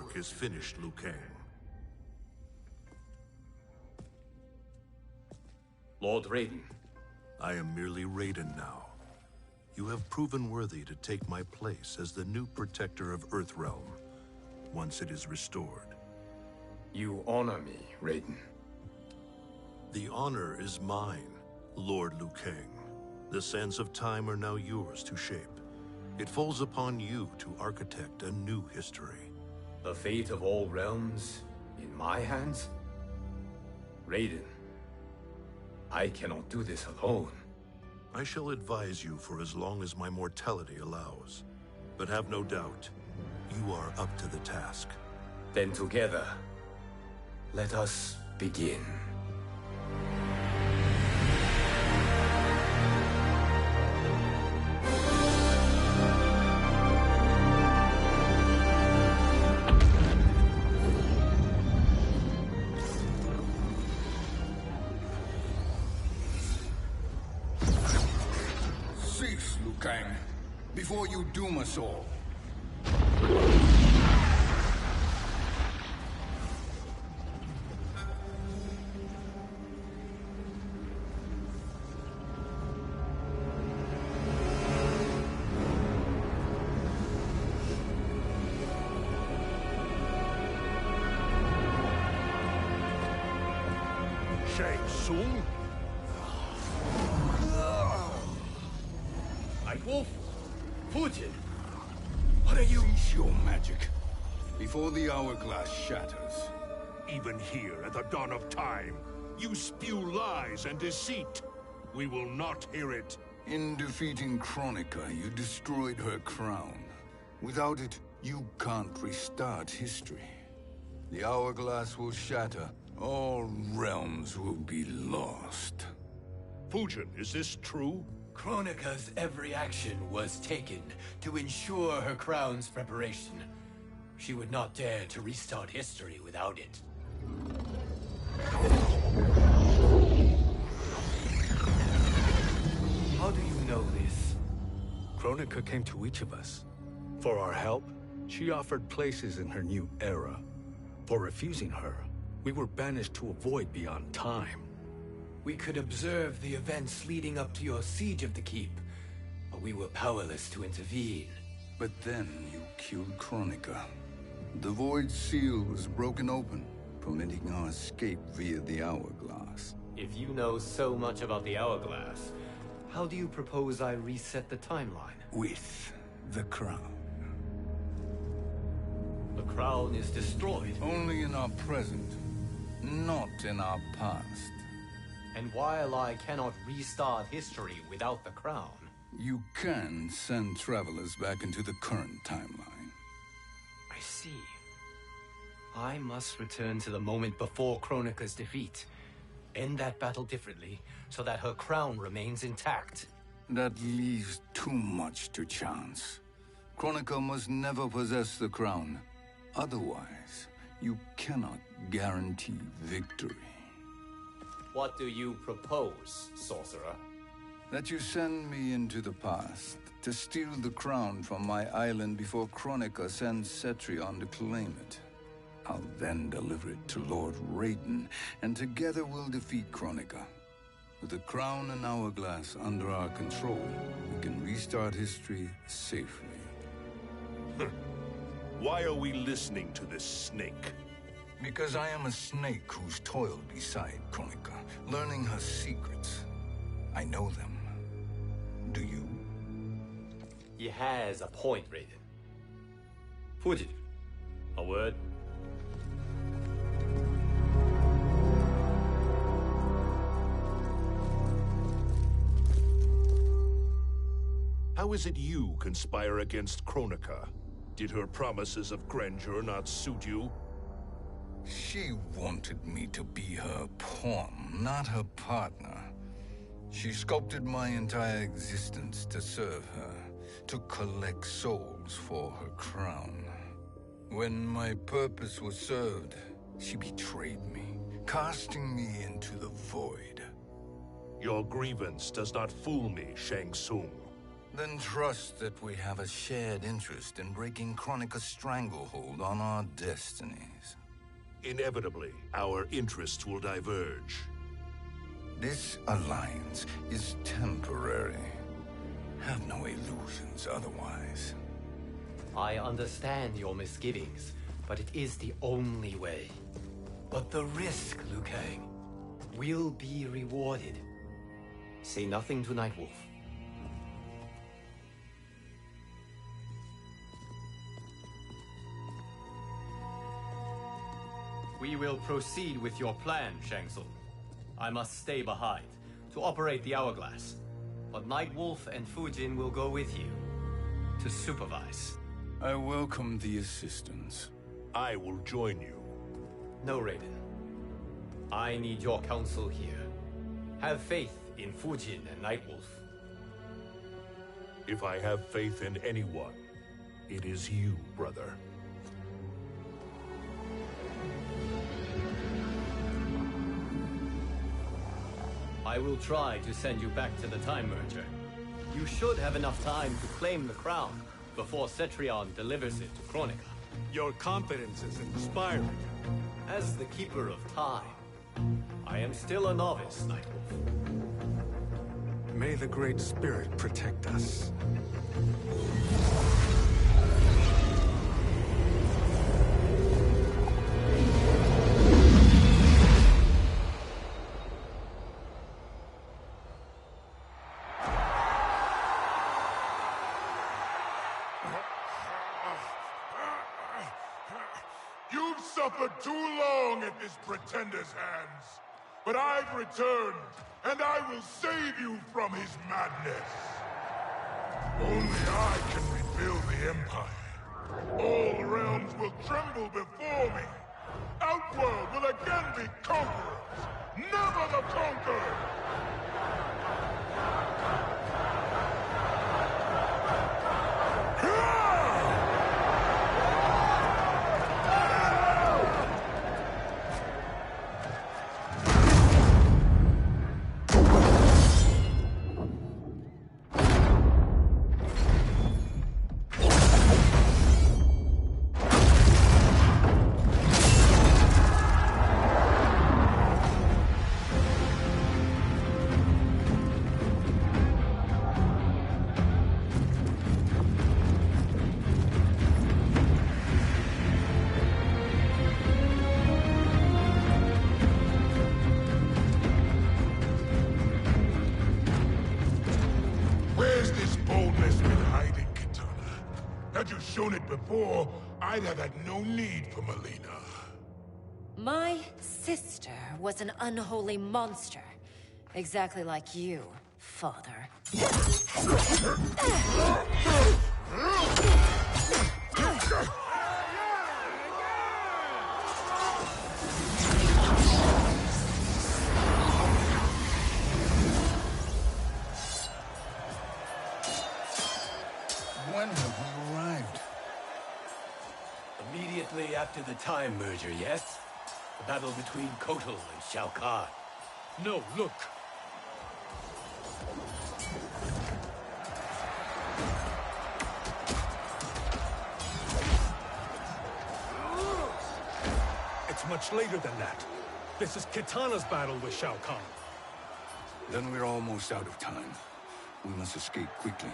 work is finished, Liu Kang. Lord Raiden. I am merely Raiden now. You have proven worthy to take my place as the new protector of Earthrealm, once it is restored. You honor me, Raiden. The honor is mine, Lord Liu Kang. The sands of time are now yours to shape. It falls upon you to architect a new history. The fate of all realms in my hands? Raiden, I cannot do this alone. I shall advise you for as long as my mortality allows. But have no doubt, you are up to the task. Then together, let us begin. Cease, Liu Kang, before you doom us all. Shang Tsung? Wolf? Fujin? What are you? Cease your magic, before the hourglass shatters. Even here at the dawn of time, you spew lies and deceit. We will not hear it. In defeating Kronika, you destroyed her crown. Without it, you can't restart history. The hourglass will shatter. All realms will be lost. Fujin, is this true? Kronika's every action was taken to ensure her crown's preparation. She would not dare to restart history without it. How do you know this? Kronika came to each of us. For our help, she offered places in her new era. For refusing her, we were banished to a void beyond time. We could observe the events leading up to your siege of the keep, but we were powerless to intervene. But then you killed Kronika. The Void Seal was broken open, permitting our escape via the hourglass. If you know so much about the hourglass, how do you propose I reset the timeline? With the crown. The crown is destroyed. Only in our present, not in our past. And while I cannot restart history without the crown... You can send travelers back into the current timeline. I see. I must return to the moment before Kronika's defeat. End that battle differently, so that her crown remains intact. That leaves too much to chance. Kronika must never possess the crown. Otherwise, you cannot guarantee victory. What do you propose, sorcerer? That you send me into the past to steal the crown from my island before Kronika sends Cetrion to claim it. I'll then deliver it to Lord Raiden, and together we'll defeat Kronika. With the crown and hourglass under our control, we can restart history safely. Why are we listening to this snake? Because I am a snake who's toiled beside Kronika, learning her secrets. I know them. Do you? He has a point, Raiden. Fujin, a word? How is it you conspire against Kronika? Did her promises of grandeur not suit you? She wanted me to be her pawn, not her partner. She sculpted my entire existence to serve her, to collect souls for her crown. When my purpose was served, she betrayed me, casting me into the void. Your grievance does not fool me, Shang Tsung. Then trust that we have a shared interest in breaking Kronika's stranglehold on our destinies. Inevitably, our interests will diverge. This alliance is temporary. Have no illusions otherwise. I understand your misgivings, but it is the only way. But the risk, Liu Kang, will be rewarded. Say nothing to Nightwolf. We will proceed with your plan, Shang Tsung. I must stay behind to operate the Hourglass. But Nightwolf and Fujin will go with you to supervise. I welcome the assistance. I will join you. No, Raiden. I need your counsel here. Have faith in Fujin and Nightwolf. If I have faith in anyone, it is you, brother. I will try to send you back to the Time Merger. You should have enough time to claim the crown before Cetrion delivers it to Kronika. Your confidence is inspiring. As the Keeper of Time, I am still a novice, Nightwolf. May the Great Spirit protect us. You've suffered too long at this pretender's hands. But I've returned, and I will save you from his madness. Only I can rebuild the Empire. All realms will tremble before me. Outworld will again be conquerors, never the conquered! Had you shown it before, I'd have had no need for Melina. My sister was an unholy monster. Exactly like you, father. When have we arrived? Immediately after the Time Merger, yes? The battle between Kotal and Shao Kahn. No, look. It's much later than that. This is Kitana's battle with Shao Kahn. Then we're almost out of time. We must escape quickly.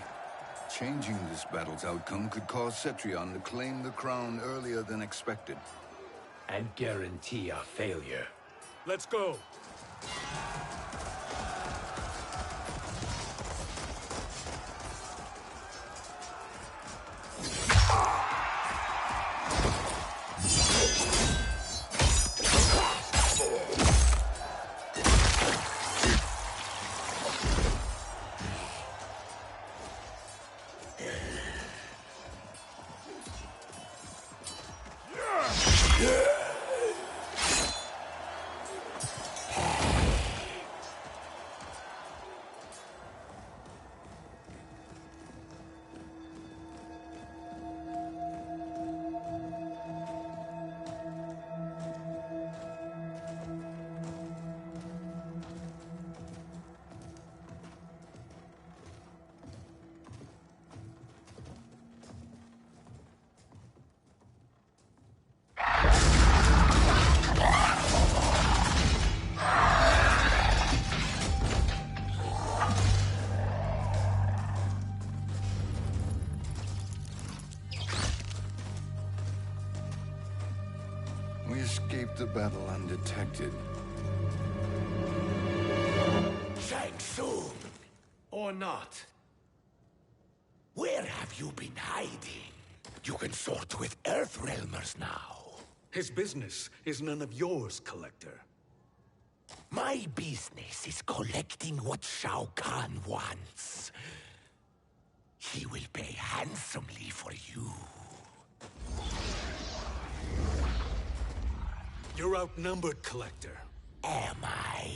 Changing this battle's outcome could cause Cetrion to claim the crown earlier than expected. And guarantee our failure. Let's go. battle undetected. Shang Tsung! Or not. Where have you been hiding? You can sort with Earthrealmers now. His business is none of yours, Collector. My business is collecting what Shao Kahn wants. He will pay handsomely for you. You're outnumbered, Collector. Am I?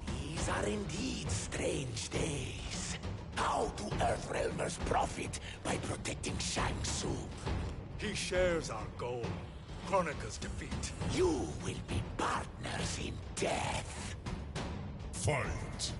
These are indeed strange days. How do Earthrealmers profit by protecting Shang Tsung? He shares our goal. Kronika's defeat. You will be partners in death. Fight!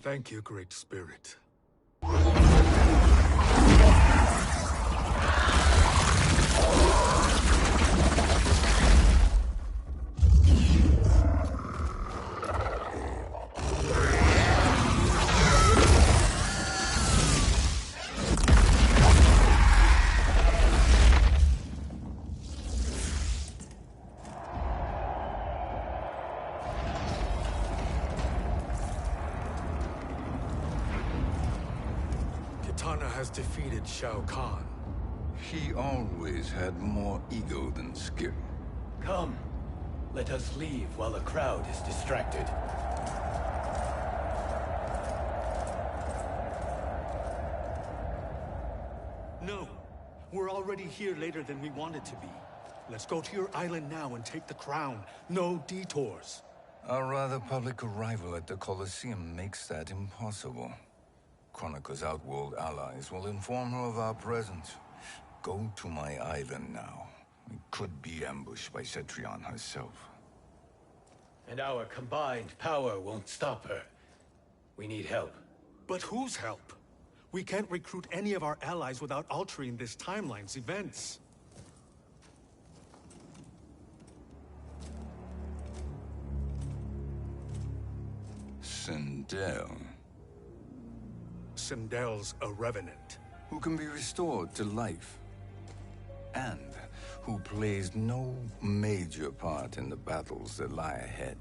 Thank you, Great Spirit. Kitana has defeated Shao Kahn. He always had more ego than skill. Come. Let us leave while the crowd is distracted. No. We're already here later than we wanted to be. Let's go to your island now and take the crown. No detours. Our rather public arrival at the Colosseum makes that impossible. Kronika's outworld allies will inform her of our presence. Go to my island now. We could be ambushed by Cetrion herself. And our combined power won't stop her. We need help. But whose help? We can't recruit any of our allies without altering this timeline's events. Sindel, Sindel's a revenant. who can be restored to life, and who plays no major part in the battles that lie ahead.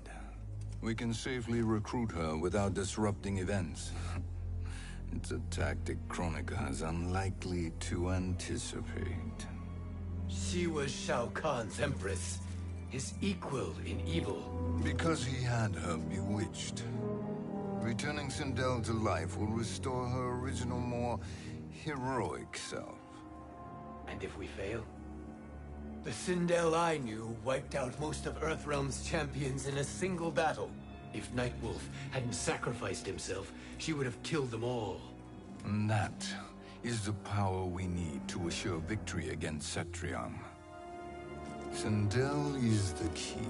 We can safely recruit her without disrupting events. It's a tactic Kronika is unlikely to anticipate. She was Shao Kahn's empress, his equal in evil. Because he had her bewitched. Returning Sindel to life will restore her original, more heroic self. And if we fail? The Sindel I knew wiped out most of Earthrealm's champions in a single battle. If Nightwolf hadn't sacrificed himself, she would have killed them all. And that is the power we need to assure victory against Cetrion. Sindel is the key.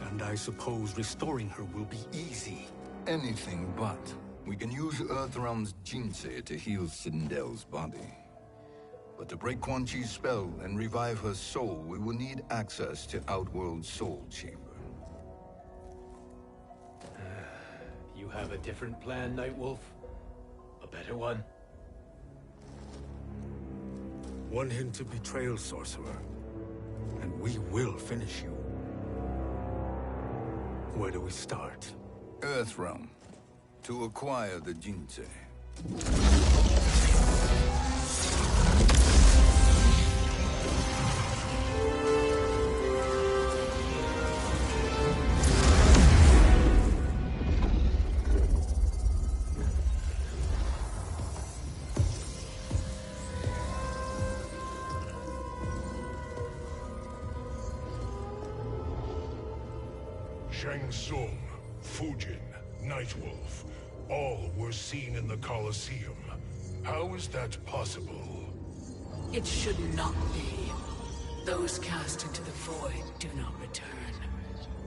And I suppose restoring her will be easy. Anything but. We can use Earthrealm's Jinsei to heal Sindel's body. But to break Quan Chi's spell and revive her soul, we will need access to Outworld's Soul Chamber. You have a different plan, Nightwolf? A better one? want him to betray Sorcerer. And we will finish you. Where do we start? Earthrealm. To acquire the Jinsei. Shang Tsung, Fujin, Nightwolf, all were seen in the Colosseum. How is that possible? It should not be. Those cast into the void do not return.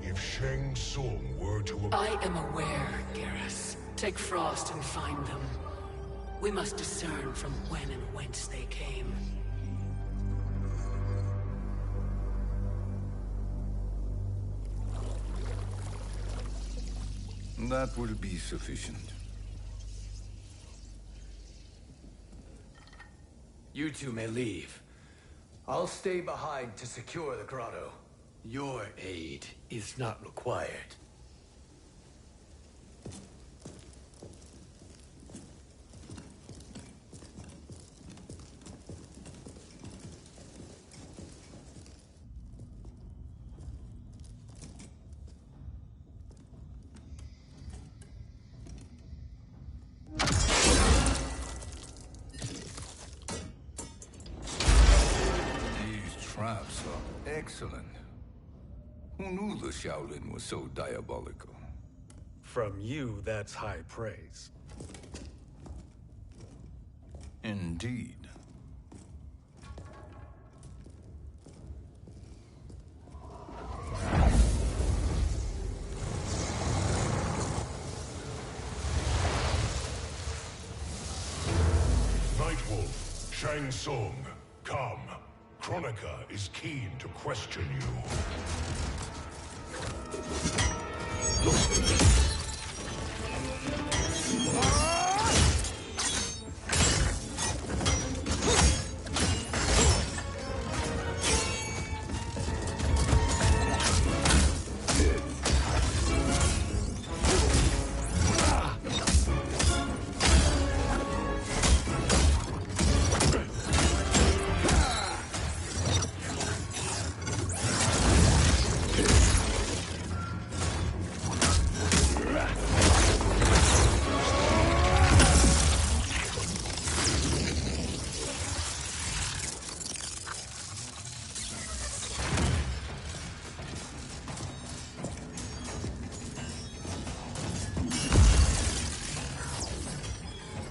If Shang Tsung were to... I am aware, Garrus. Take Frost and find them. We must discern from when and whence they came. That will be sufficient. You two may leave. I'll stay behind to secure the grotto. Your aid is not required. Traps are excellent. Who knew the Shaolin was so diabolical? From you, that's high praise. Indeed. Nightwolf, Shang Tsung, come. Kronika is keen to question you.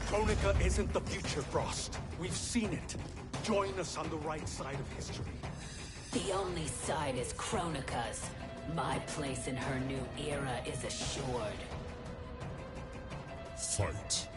Kronika isn't the future, Frost. We've seen it. Join us on the right side of history. The only side is Kronika's. My place in her new era is assured. Fight.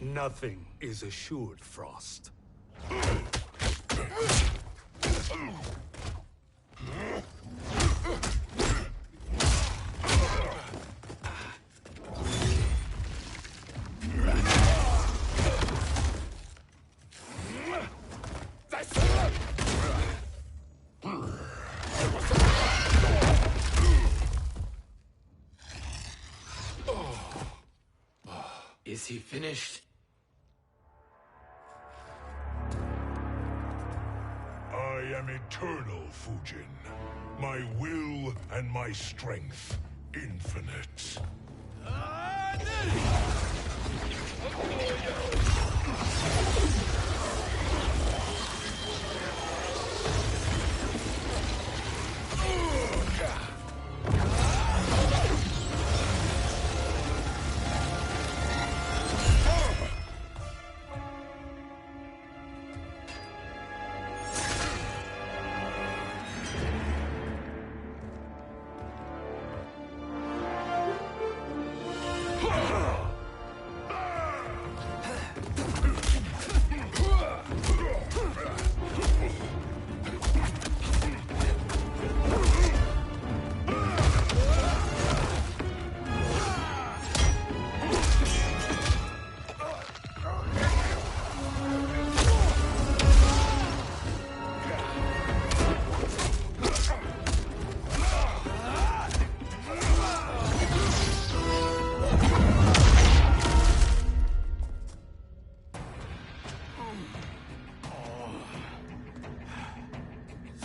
Nothing is assured, Frost. Is he finished? I am eternal, Fujin. My will and my strength, infinite.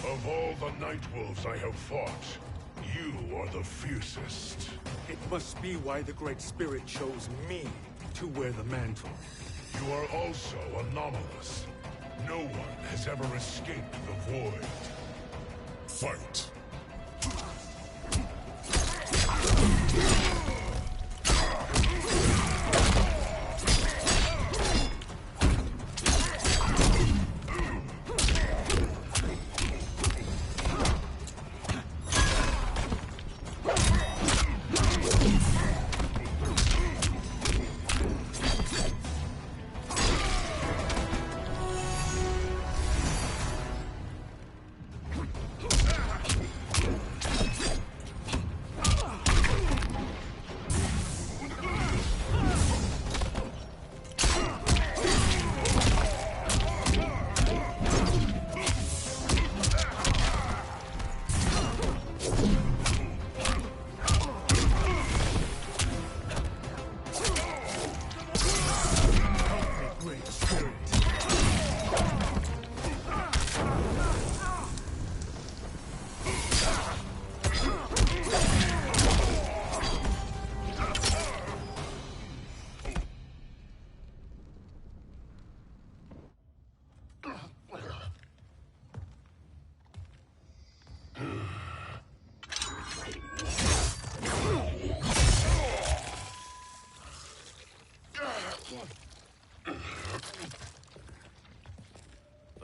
Of all the Nightwolves I have fought, you are the fiercest. It must be why the Great Spirit chose me to wear the mantle. You are also anomalous. No one has ever escaped the void. Fight!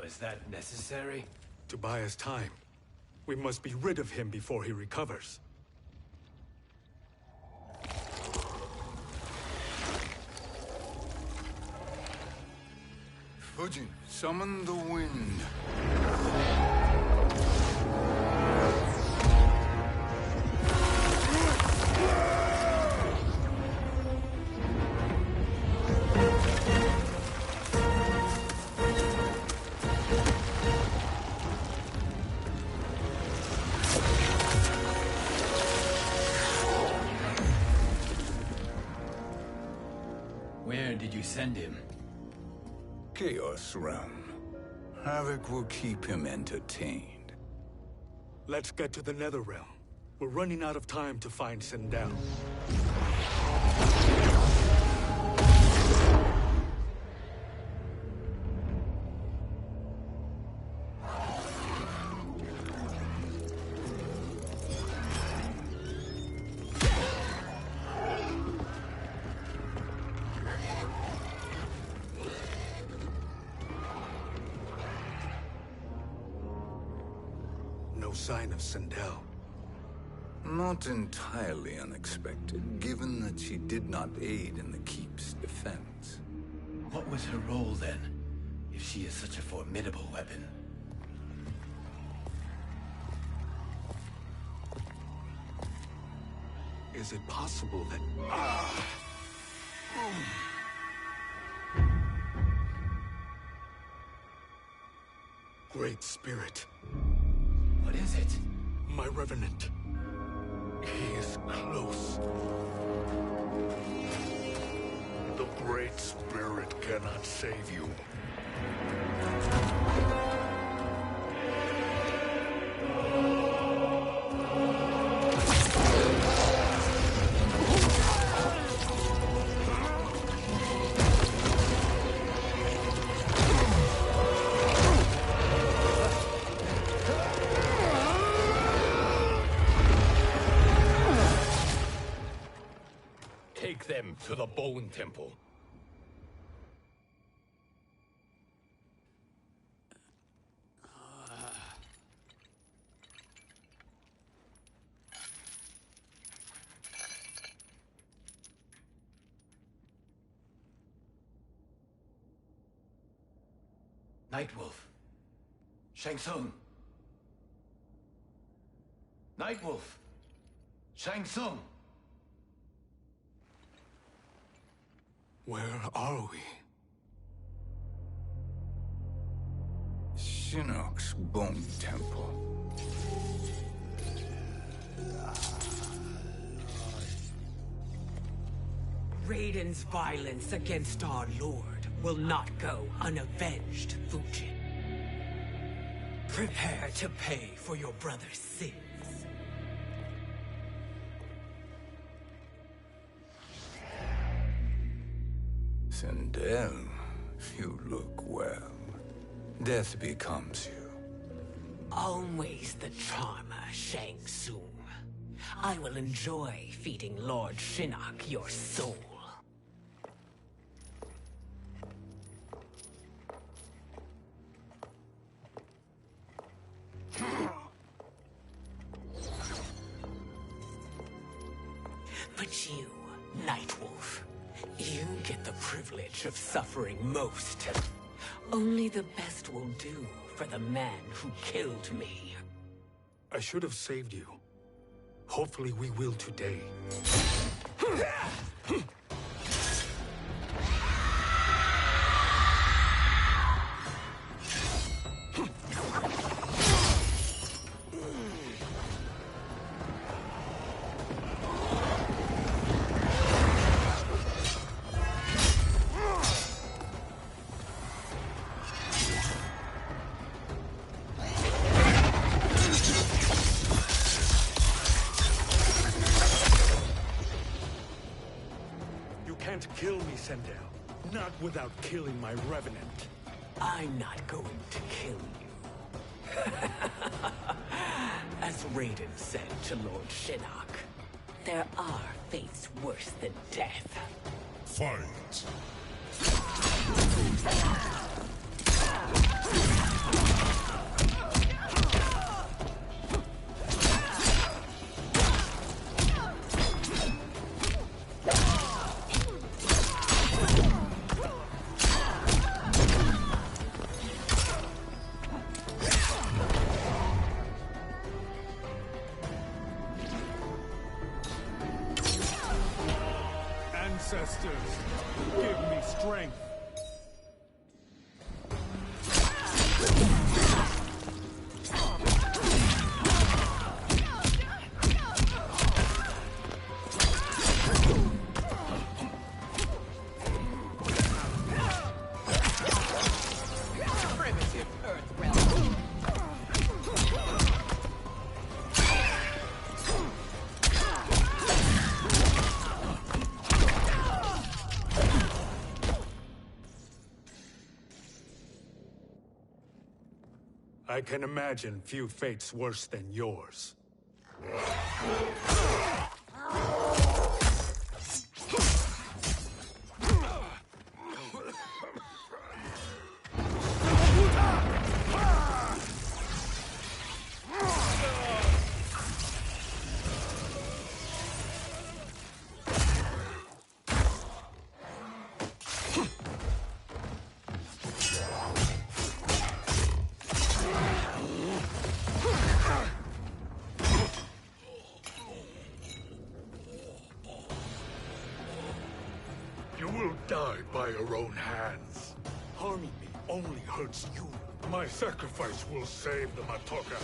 Was that necessary? To buy us time. We must be rid of him before he recovers. Fujin, summon the wind. Where did you send him? Chaos Realm. Havoc will keep him entertained. Let's get to the Netherrealm. We're running out of time to find Sindel. No sign of Sindel. Not entirely unexpected, given that she did not aid in the Keep's defense. What was her role then, if she is such a formidable weapon? Is it possible that... Great Spirit. What is it? My Revenant. He is close. The Great Spirit cannot save you. Take them to the Bone Temple. Nightwolf. Shang Tsung. Nightwolf. Shang Tsung. Where are we? Shinnok's Bone Temple. Raiden's violence against our Lord will not go unavenged, Fujin. Prepare to pay for your brother's sins. Sindel, you look well. Death becomes you. Always the charmer, Shang Tsung. I will enjoy feeding Lord Shinnok your soul. But you, Nightwolf, you get the privilege of suffering most. Only the best will do for the man who killed me. I should have saved you. Hopefully we will today. Kill me, Sindel. Not without killing my revenant. I'm not going to kill you. As Raiden said to Lord Shinnok, there are fates worse than death. Fight! Ancestors, give me strength. Primitive Earth realm. I can imagine few fates worse than yours. You will die by your own hands. Harming me only hurts you. My sacrifice will save the Matoka.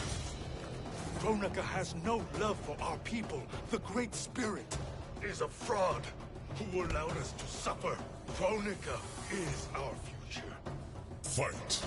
Kronika has no love for our people. The Great Spirit is a fraud who allowed us to suffer. Kronika is our future. Fight!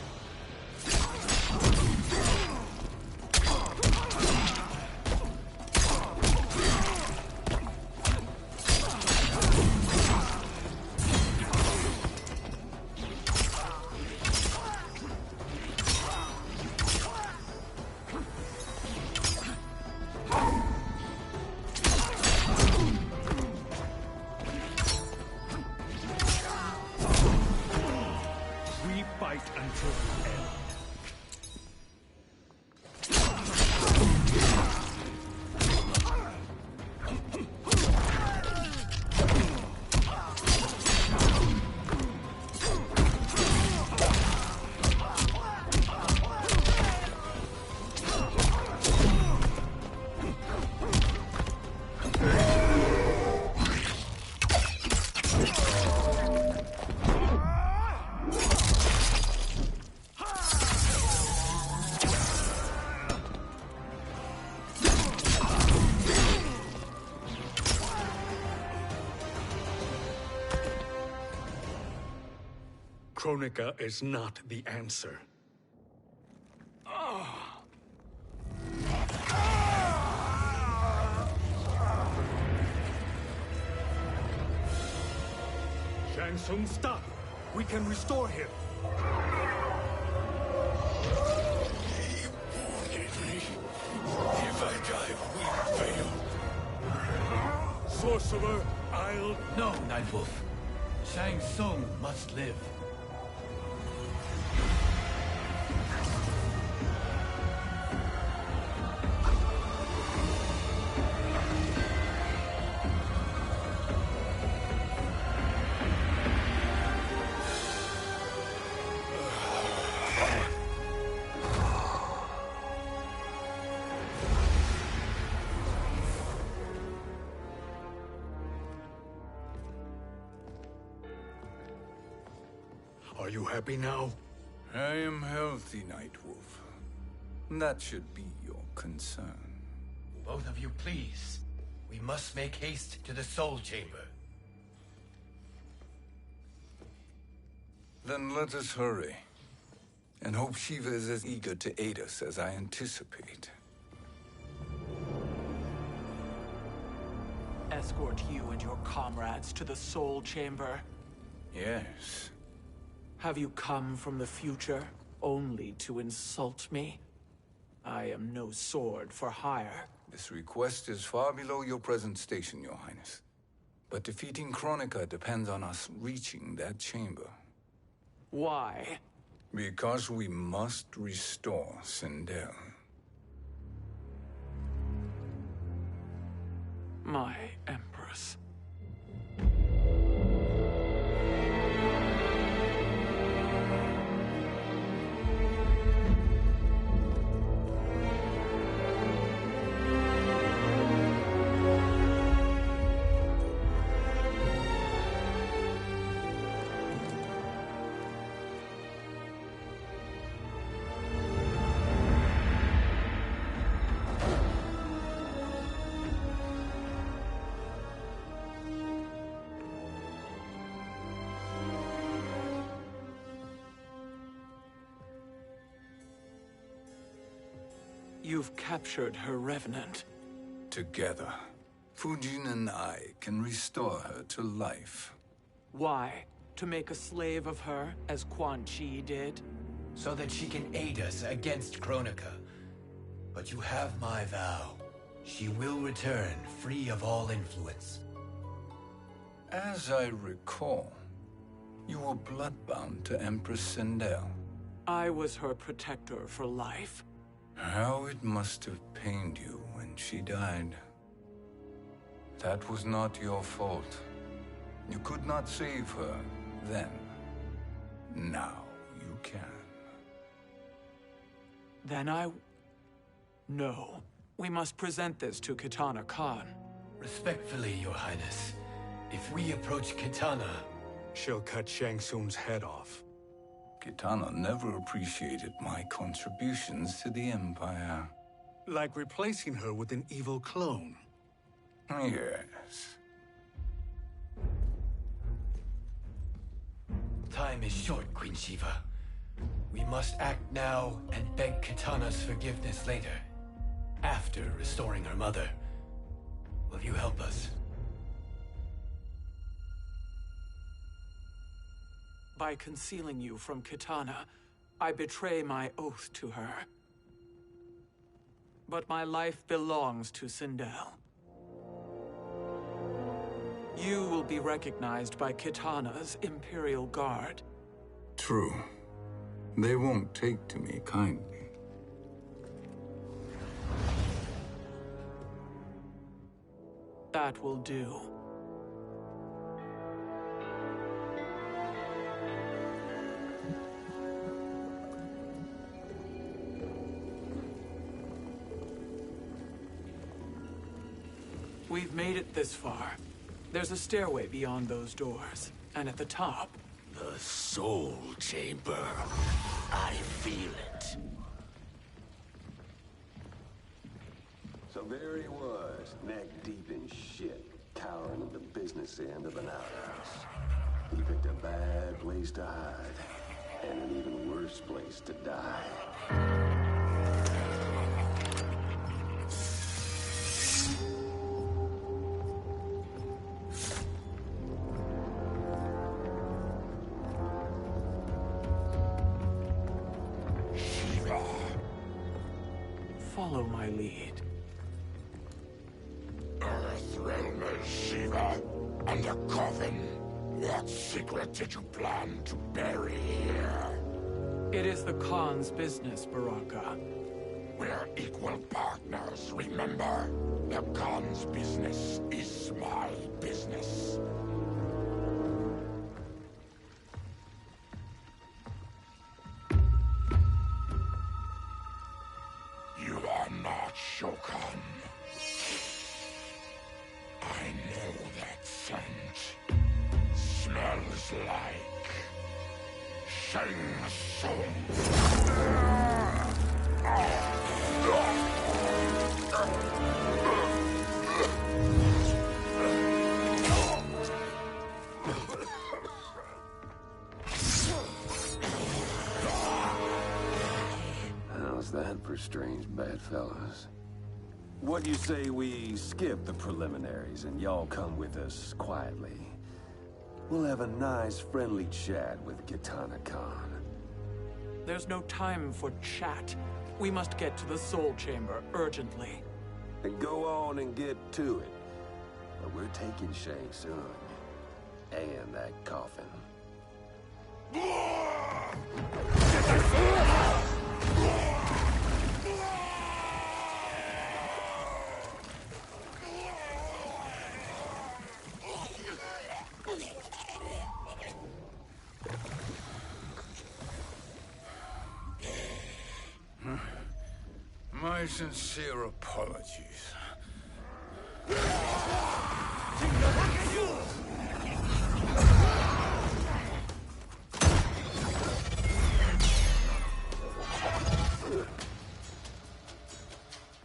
We fight until the end. Kronika is not the answer. Shang Tsung, stop! We can restore him. If I die, we fail. Sorcerer, I'll... No, Nightwolf. Shang Tsung must live. Are you happy now? I am healthy, Nightwolf. That should be your concern. Both of you, please. We must make haste to the Soul Chamber. Then let us hurry. And hope Shiva is as eager to aid us as I anticipate. Escort you and your comrades to the Soul Chamber. Yes. Have you come from the future only to insult me? I am no sword for hire. This request is far below your present station, Your Highness. But defeating Kronika depends on us reaching that chamber. Why? Because we must restore Sindel. My Empress. You've captured her revenant. Together, Fujin and I can restore her to life. Why? To make a slave of her, as Quan Chi did? So that she can aid us against Kronika. But you have my vow. She will return free of all influence. As I recall, you were bloodbound to Empress Sindel. I was her protector for life. How it must have pained you when she died. That was not your fault. You could not save her then. Now you can. Then No. We must present this to Kitana Khan. Respectfully, Your Highness, if we approach Kitana... She'll cut Shang Tsung's head off. Kitana never appreciated my contributions to the Empire. Like replacing her with an evil clone. Yes. Time is short, Queen Shiva. We must act now and beg Kitana's forgiveness later. After restoring her mother. Will you help us? By concealing you from Kitana, I betray my oath to her. But my life belongs to Sindel. You will be recognized by Kitana's Imperial Guard. True. They won't take to me kindly. That will do. We've made it this far. There's a stairway beyond those doors, and at the top... The Soul Chamber. I feel it. So there he was, neck deep in shit, cowering at the business end of an outhouse. He picked a bad place to hide, and an even worse place to die. Follow my lead. Earthrealmer Shiva, and a coffin. What secret did you plan to bury here? It is the Khan's business, Baraka. We're equal partners, remember? The Khan's business is my business. You are not Shokan. I know that scent. Smells like... Shang Tsung. How's that for strange bedfellows? What do you say we skip the preliminaries and y'all come with us quietly? We'll have a nice, friendly chat with Kitana Khan. There's no time for chat. We must get to the Soul Chamber urgently. And go on and get to it. But we're taking Shang Tsung. And that coffin. My sincere apologies.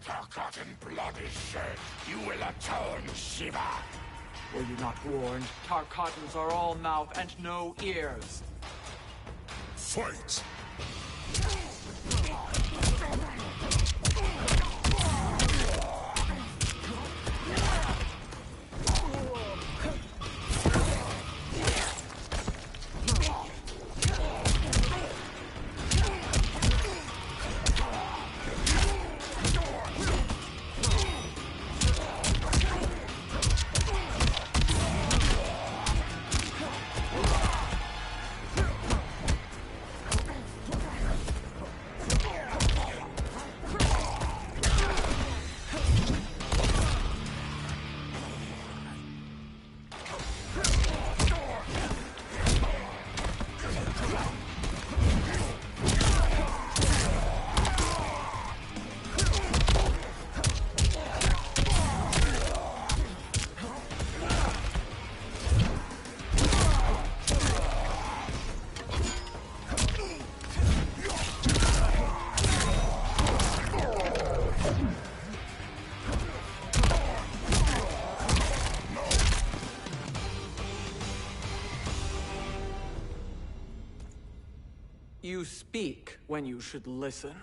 Forgotten blood is shed. You will atone, Shiva. Were you not warned? Tarkatans are all mouth and no ears. Fight! You speak when you should listen.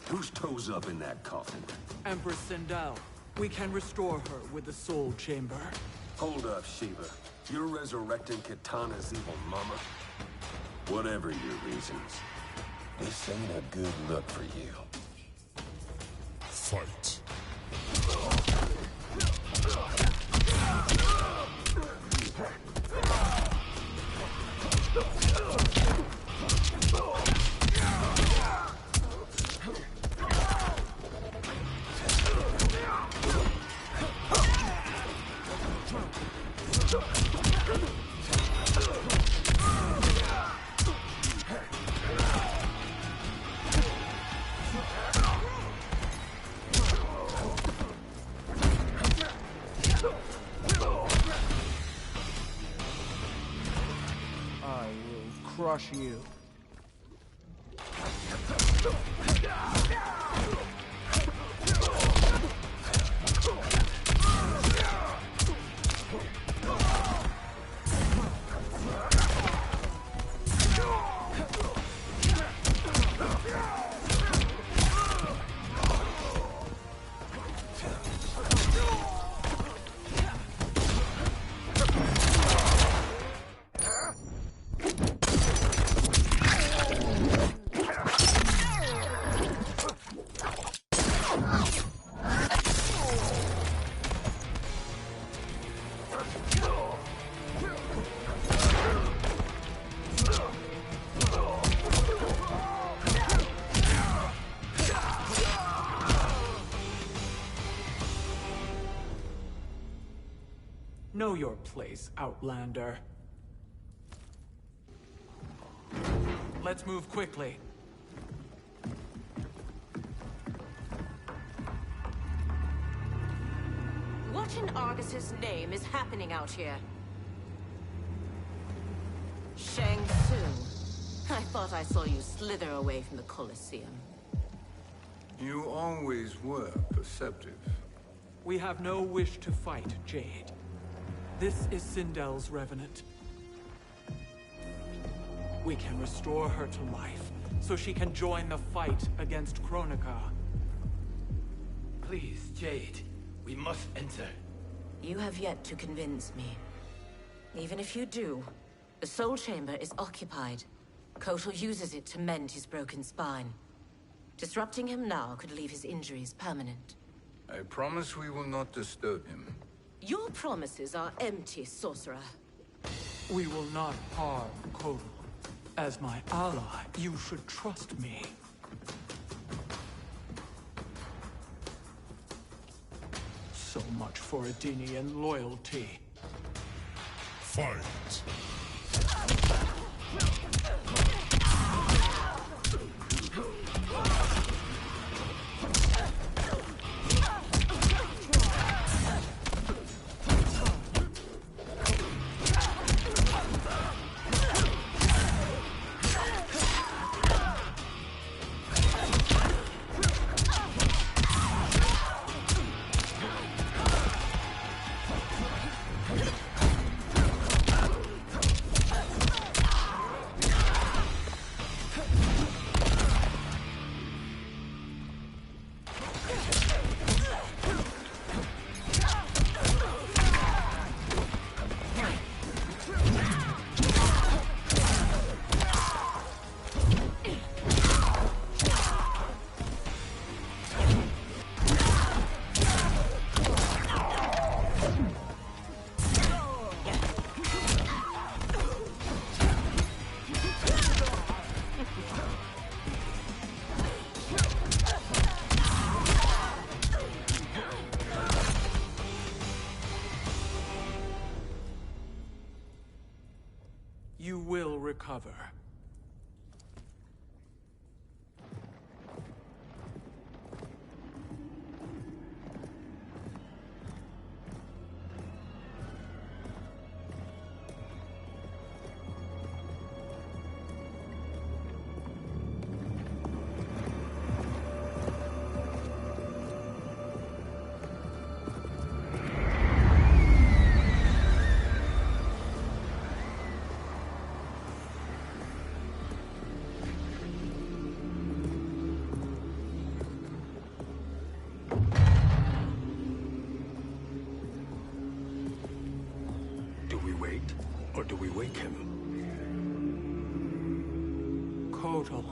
Whose toes up in that coffin? Empress Sindel. We can restore her with the Soul Chamber. Hold up, Shiva. You're resurrecting Kitana's evil mama? Whatever your reasons, this ain't a good look for you. Fight. Crush you. Know your place, Outlander. Let's move quickly. What in Argus's name is happening out here? Shang Tsung. I thought I saw you slither away from the Colosseum. You always were perceptive. We have no wish to fight, Jade. This is Sindel's Revenant. We can restore her to life, so she can join the fight against Kronika. Please, Jade. We must enter. You have yet to convince me. Even if you do, the Soul Chamber is occupied. Kotal uses it to mend his broken spine. Disrupting him now could leave his injuries permanent. I promise we will not disturb him. Your promises are empty, sorcerer. We will not harm Kotal. As my ally, you should trust me. So much for Adenian loyalty. Fight. You will recover. Or do we wake him? Kotal.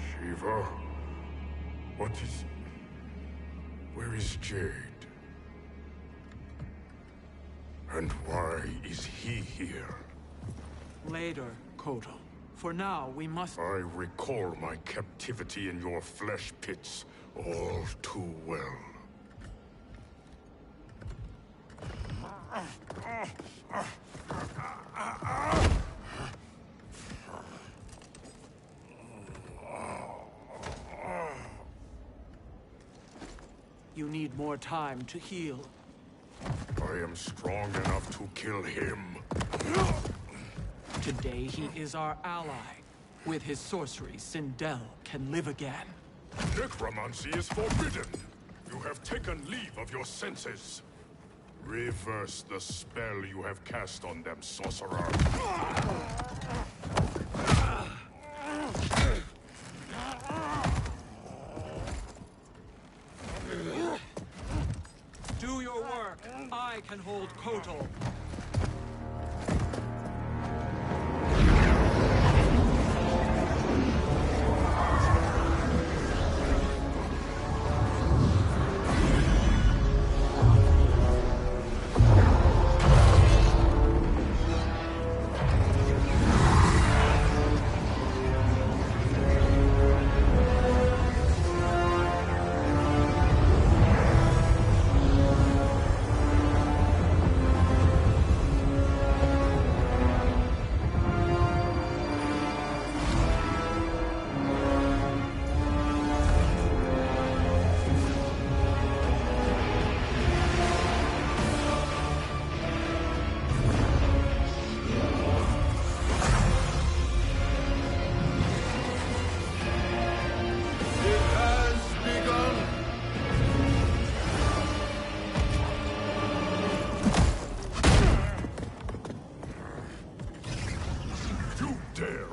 Shiva? What is... Where is Jade? And why is he here? Later, Kotal. For now, we must... I recall my captivity in your flesh pits all too well. You need more time to heal. I am strong enough to kill him. Today he is our ally. With his sorcery, Sindel can live again. Necromancy is forbidden. You have taken leave of your senses. Reverse the spell you have cast on them, sorcerer. Do your work. I can hold Kotal.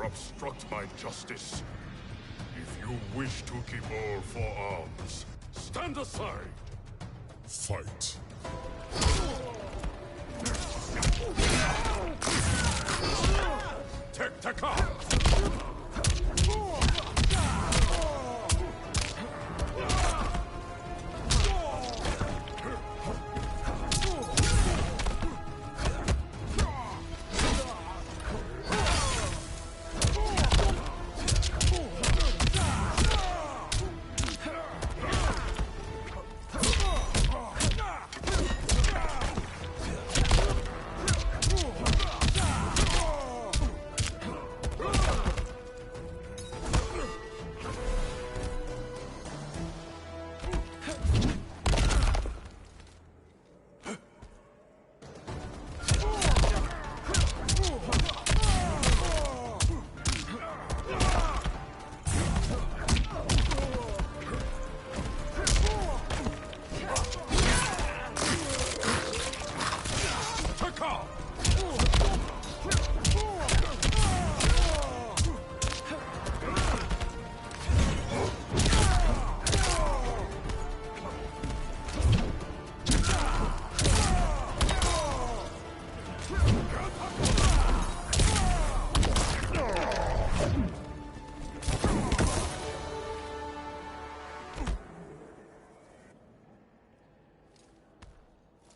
Obstruct my justice. If you wish to keep all four arms, stand aside. Fight. Tekken!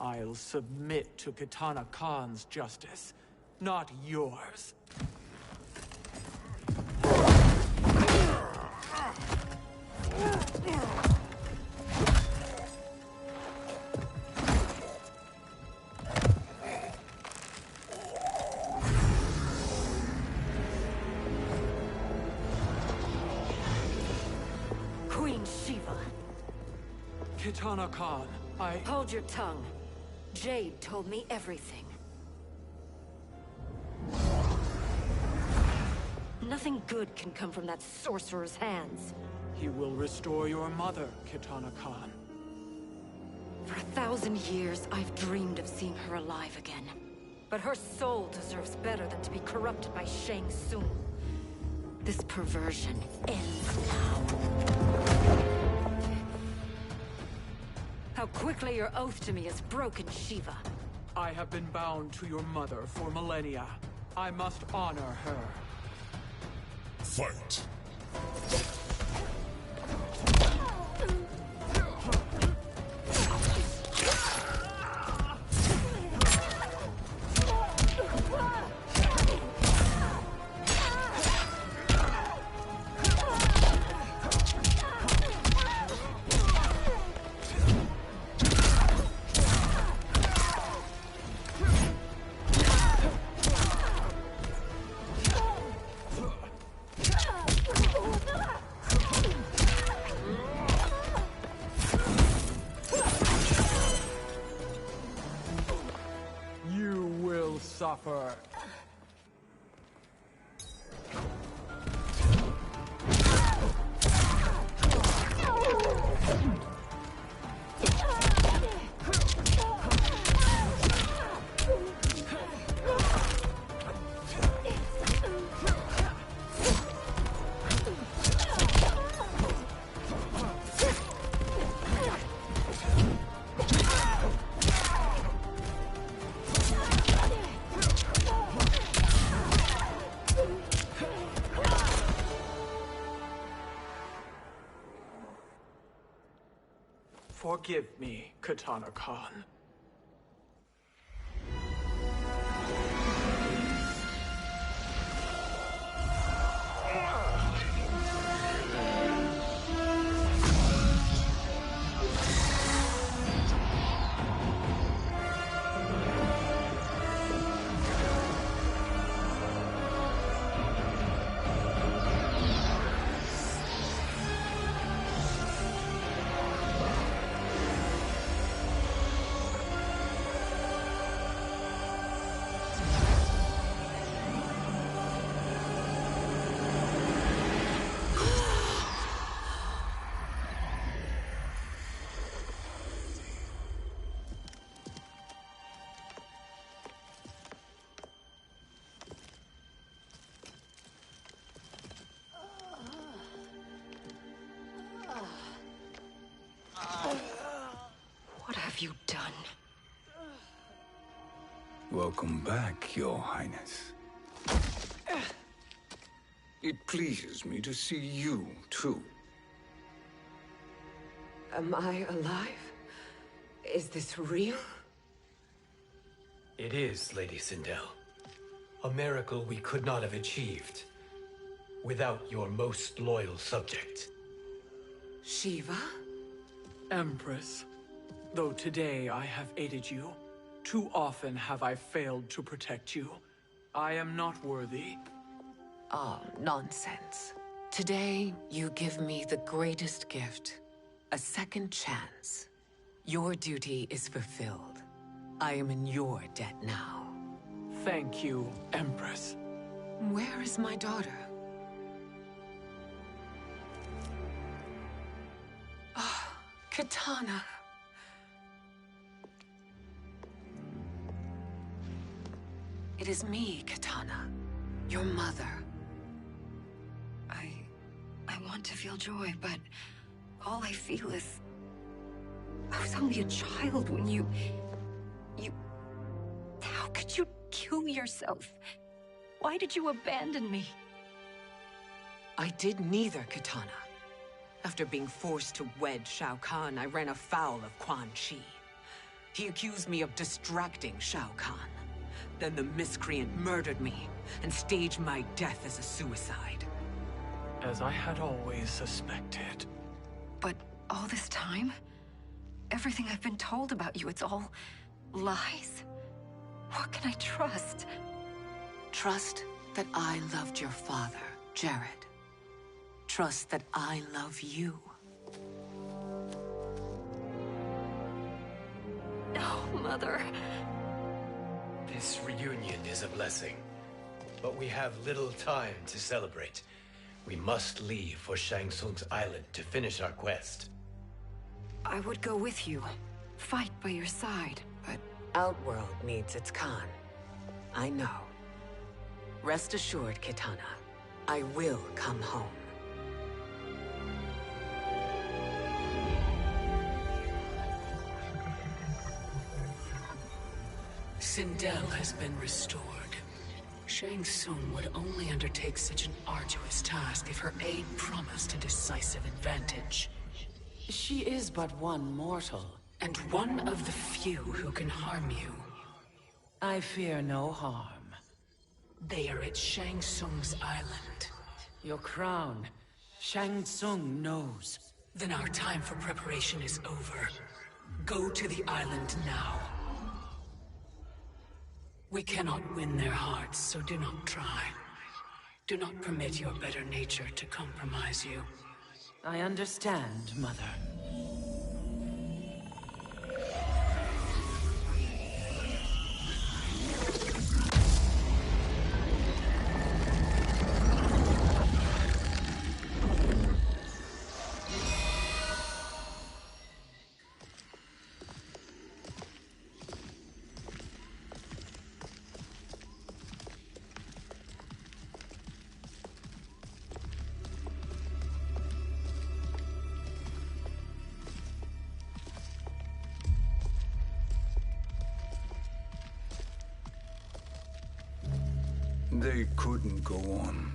I'll submit to Kitana Khan's justice, not yours. Queen Shiva. Kitana Khan, Hold your tongue. Jade told me everything. Nothing good can come from that sorcerer's hands. He will restore your mother, Kitana Khan. For 1,000 years, I've dreamed of seeing her alive again. But her soul deserves better than to be corrupted by Shang Tsung. This perversion ends now. How quickly your oath to me has broken, Shiva. I have been bound to your mother for millennia. I must honor her. Fight! Suffer. Forgive me, Katana Khan. What have you done? Welcome back, Your Highness. It pleases me to see you, too. Am I alive? Is this real? It is, Lady Sindel. A miracle we could not have achieved without your most loyal subject. Shiva? Empress, though today I have aided you, too often have I failed to protect you. I am not worthy. Oh, nonsense. Today, you give me the greatest gift. A second chance. Your duty is fulfilled. I am in your debt now. Thank you, Empress. Where is my daughter? Oh, Katana. It is me, Katana. Your mother. I want to feel joy, but all I feel is... I was only a child when you... How could you kill yourself? Why did you abandon me? I did neither, Katana. After being forced to wed Shao Kahn, I ran afoul of Quan Chi. He accused me of distracting Shao Kahn. Then the miscreant murdered me and staged my death as a suicide. As I had always suspected. But all this time? Everything I've been told about you, it's all lies? What can I trust? Trust that I loved your father, Jared. Trust that I love you. Oh, Mother. This reunion is a blessing, but we have little time to celebrate. We must leave for Shang Tsung's island to finish our quest. I would go with you, fight by your side, but... Outworld needs its Khan. I know. Rest assured, Kitana. I will come home. Sindel has been restored. Shang Tsung would only undertake such an arduous task if her aid promised a decisive advantage. She is but one mortal, and one of the few who can harm you. I fear no harm. They are at Shang Tsung's island. Your crown, Shang Tsung knows. Then our time for preparation is over. Go to the island now. We cannot win their hearts, so do not try. Do not permit your better nature to compromise you. I understand, Mother. They couldn't go on.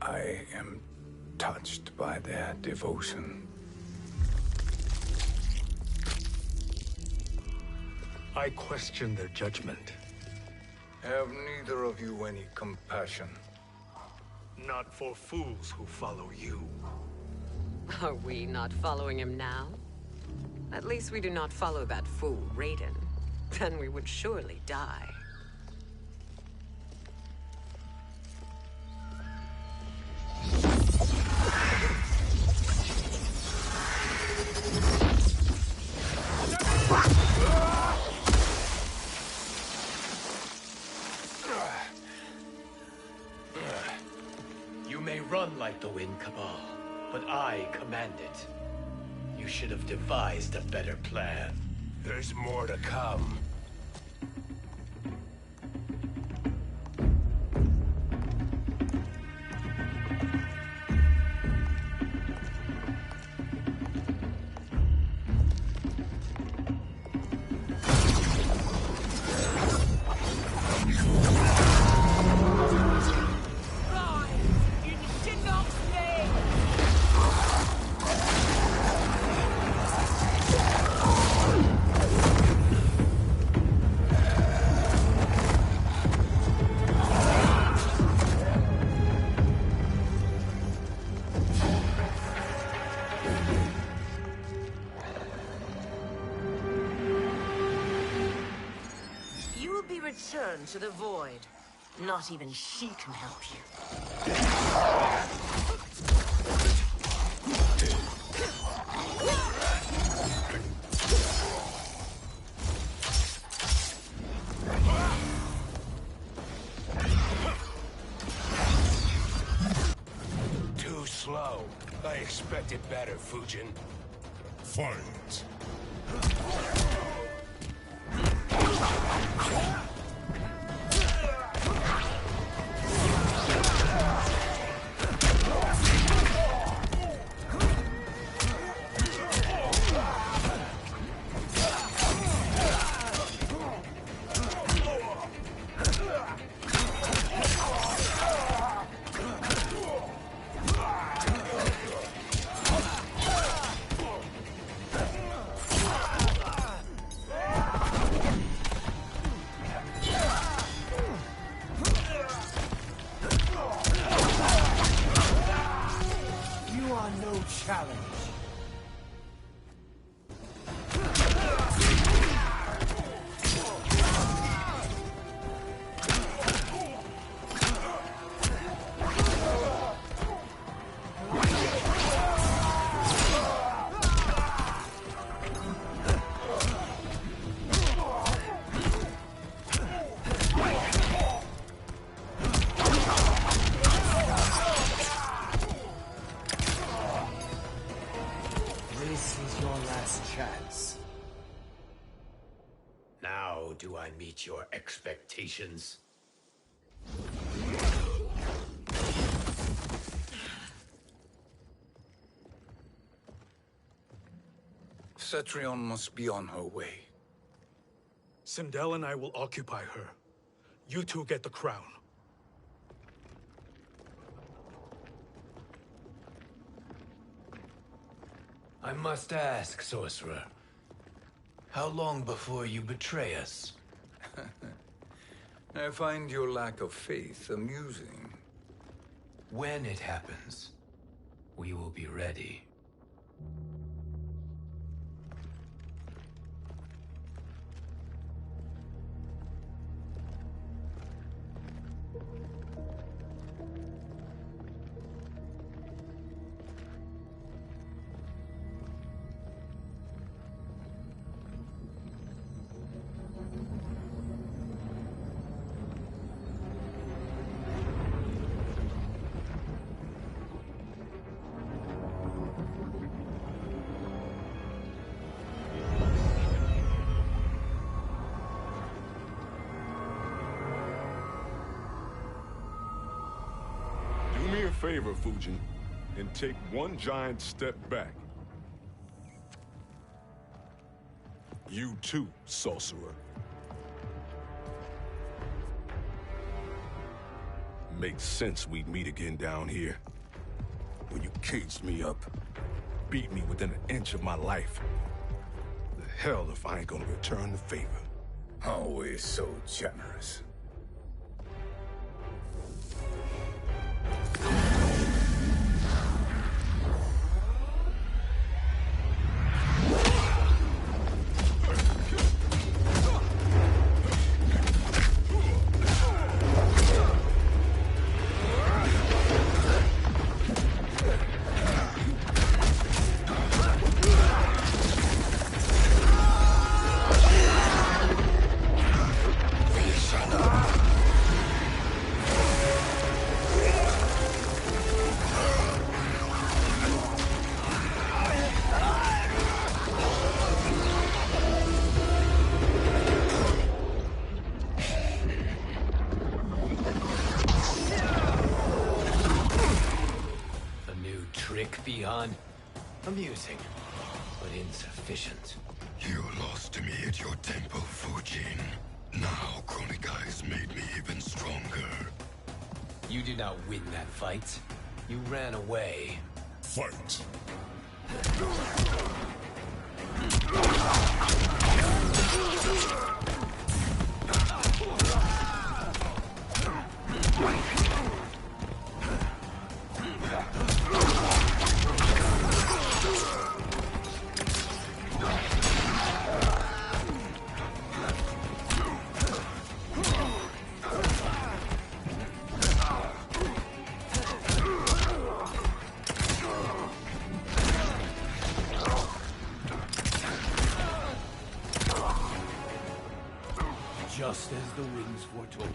I am touched by their devotion. I question their judgment. Have neither of you any compassion? Not for fools who follow you. Are we not following him now? At least we do not follow that fool, Raiden. Then we would surely die. You may run like the wind, Cabal, but I command it. You should have devised a better plan. There's more to come. Return to the void. Not even she can help you. Too slow. I expected better, Fujin. Fight. last chance. Now do I meet your expectations? Cetrion must be on her way. Sindel and I will occupy her. You two get the crown. I must ask, sorcerer. How long before you betray us? I find your lack of faith amusing. When it happens, we will be ready. Favor, Fujin, and take one giant step back. You too, sorcerer. Makes sense we'd meet again down here. When you caged me up, beat me within an inch of my life. The hell if I ain't gonna return the favor. Always so generous. Amusing, but insufficient. You lost to me at your temple, Fujin. Now Kronika has made me even stronger. You did not win that fight. You ran away. Fight! Just as the winds foretold.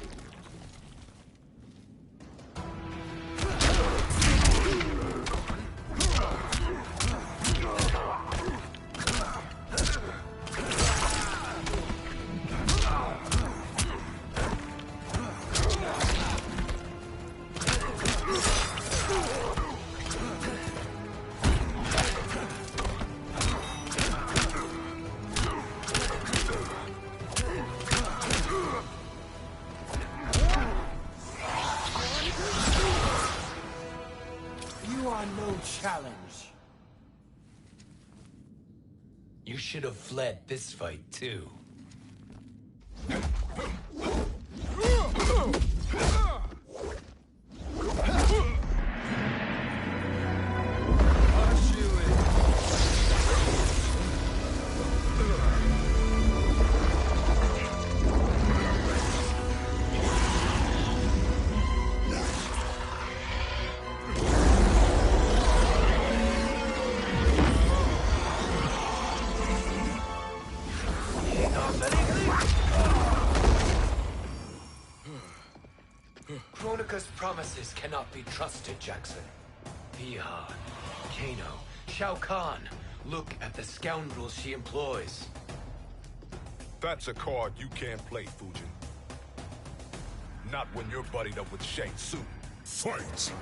Challenge. You should have fled this fight, too. Kronika's promises cannot be trusted, Jackson. Bihan, Kano, Shao Kahn, Look at the scoundrels she employs. That's a card you can't play, Fujin. Not when you're buddied up with Shang Tsung. Fight!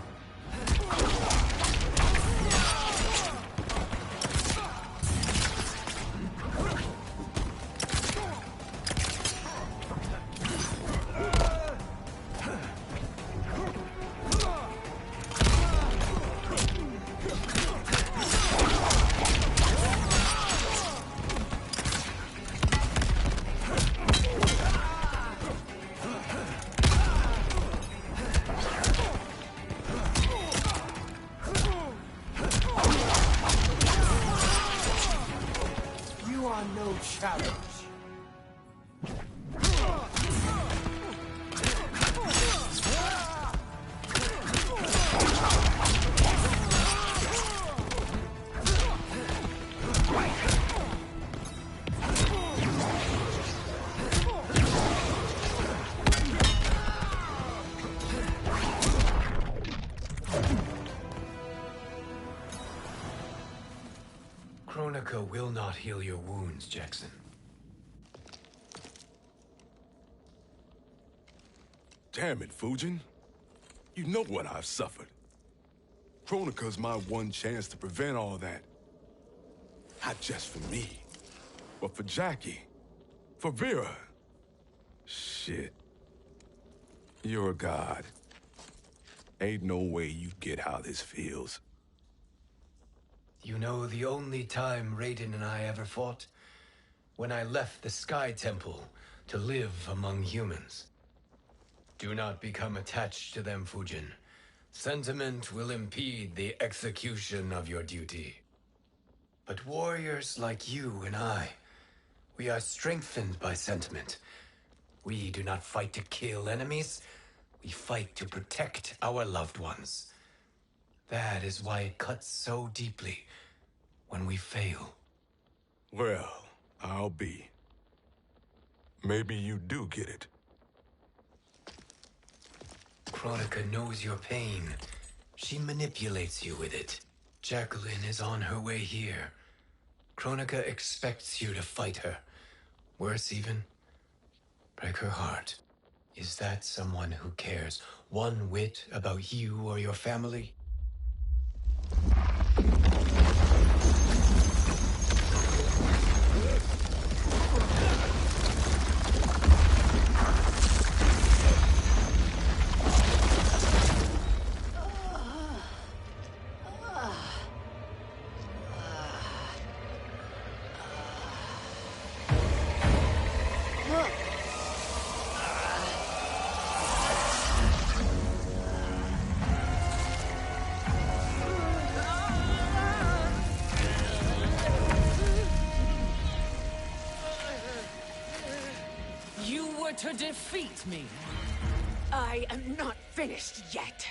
Kronika will not heal your wounds, Jackson. Damn it, Fujin. You know what I've suffered. Kronika's my one chance to prevent all that. Not just for me, but for Jackie, for Vera. Shit. You're a god. Ain't no way you get how this feels. You know the only time Raiden and I ever fought? When I left the Sky Temple to live among humans. Do not become attached to them, Fujin. Sentiment will impede the execution of your duty. But warriors like you and I, we are strengthened by sentiment. We do not fight to kill enemies. We fight to protect our loved ones. That is why it cuts so deeply when we fail. Well, I'll be. Maybe you do get it. Kronika knows your pain. She manipulates you with it. Jacqueline is on her way here. Kronika expects you to fight her. Worse even, break her heart. Is that someone who cares one whit about you or your family? To defeat me. I am not finished yet.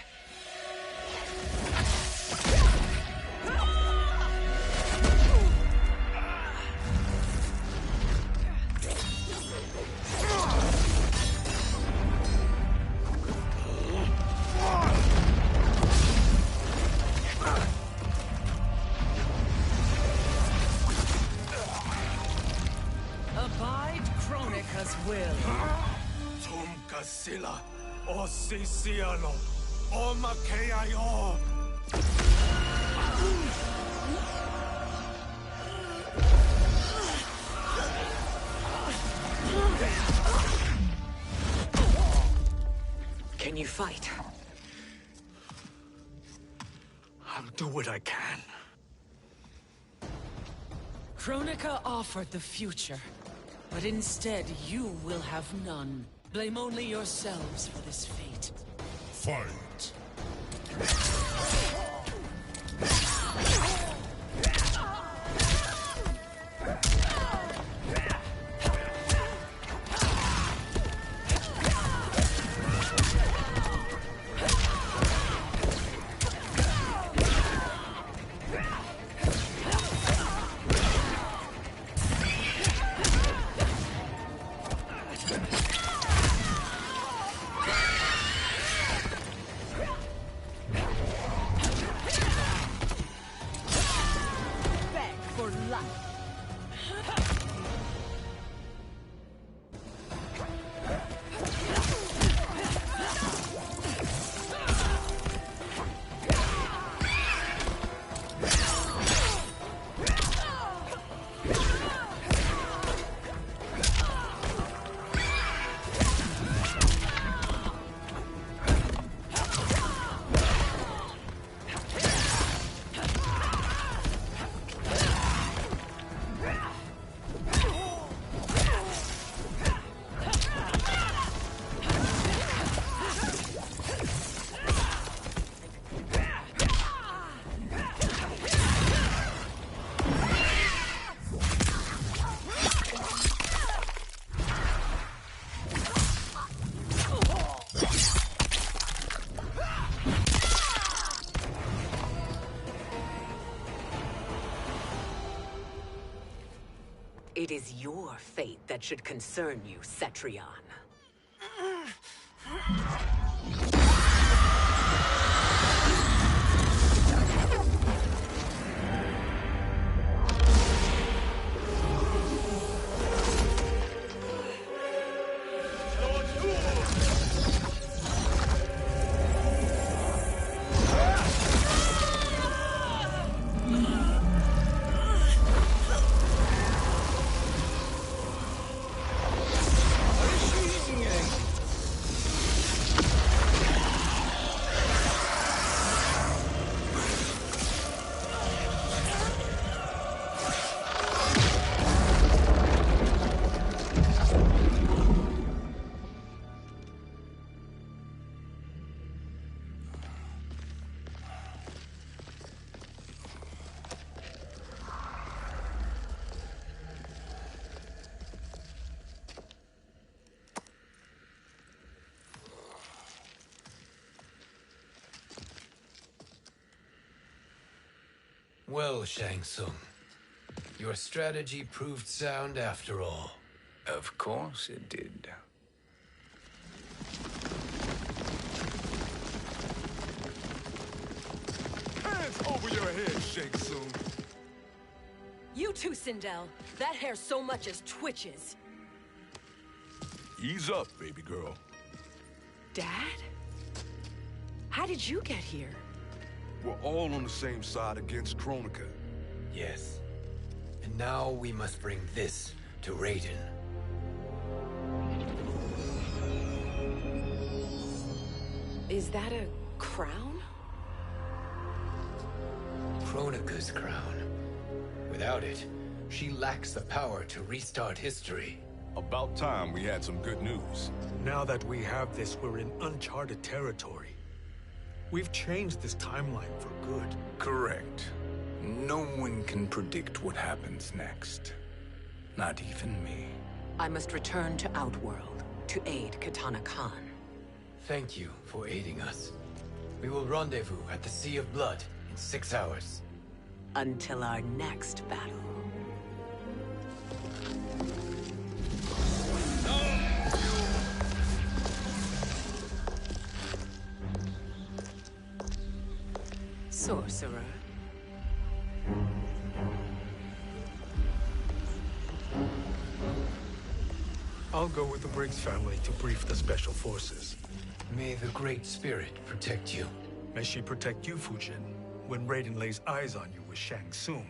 Abide Kronika's will. Sila, o Siciano, o Makeayo. Can you fight? I'll do what I can. Kronika offered the future, but instead you will have none. Blame only yourselves for this fate. Fight! It is your fate that should concern you, Cetrion. Well, Shang Tsung, your strategy proved sound after all. Of course it did. Hands over your head, Shang Tsung. You too, Sindel. That hair so much as twitches. Ease up, baby girl. Dad? How did you get here? We're all on the same side against Kronika. Yes. And now we must bring this to Raiden. Is that a crown? Kronika's crown. Without it, she lacks the power to restart history. About time we had some good news. Now that we have this, we're in uncharted territory. We've changed this timeline for good. Correct. No one can predict what happens next. Not even me. I must return to Outworld to aid Kitana Khan. Thank you for aiding us. We will rendezvous at the Sea of Blood in 6 hours. Until our next battle. Sorcerer. I'll go with the Briggs family to brief the Special Forces. May the Great Spirit protect you. May she protect you, Fujin, when Raiden lays eyes on you with Shang Tsung.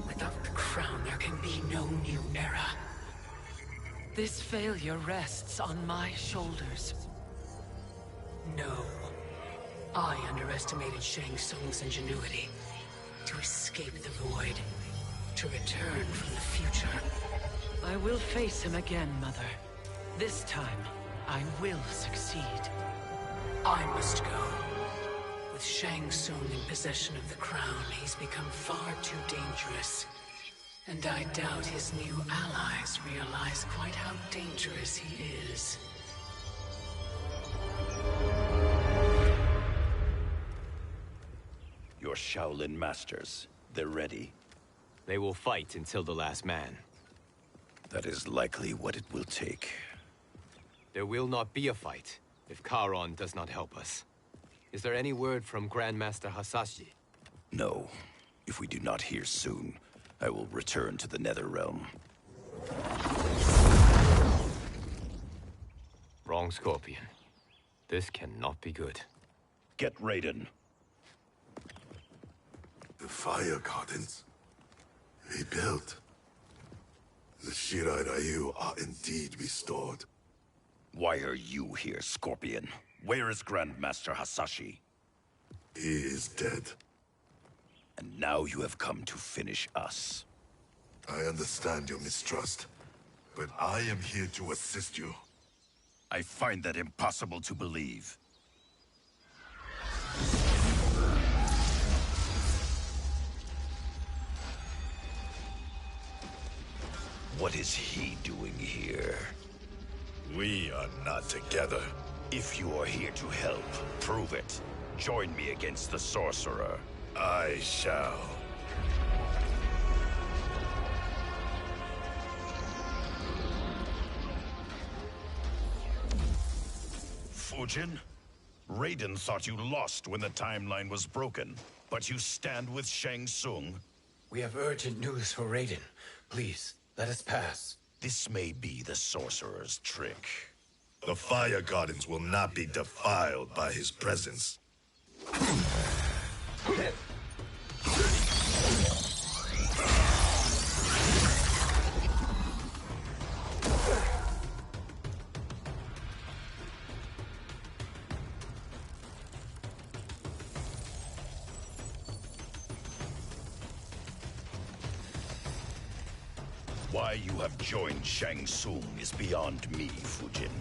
Without the crown, there can be no new era. This failure rests on my shoulders. No. I underestimated Shang Tsung's ingenuity. To escape the void. To return from the future. I will face him again, Mother. This time, I will succeed. I must go. With Shang Tsung in possession of the crown, he's become far too dangerous. And I doubt his new allies realize quite how dangerous he is. Your Shaolin masters, they're ready. They will fight until the last man. That is likely what it will take. There will not be a fight if Charon does not help us. Is there any word from Grandmaster Hasashi? No. If we do not hear soon, I will return to the Netherrealm. Wrong, Scorpion. This cannot be good. Get Raiden. The fire gardens. Rebuilt. The Shirai Ryu are indeed restored. Why are you here, Scorpion? Where is Grandmaster Hasashi? He is dead. And now you have come to finish us. I understand your mistrust, but I am here to assist you. I find that impossible to believe. What is he doing here? We are not together. If you are here to help, prove it. Join me against the sorcerer. I shall. Fujin? Raiden thought you lost when the timeline was broken, but you stand with Shang Tsung? We have urgent news for Raiden. Please, let us pass. This may be the sorcerer's trick. The Fire Gardens will not be defiled by his presence. Why you have joined Shang Tsung is beyond me, Fujin.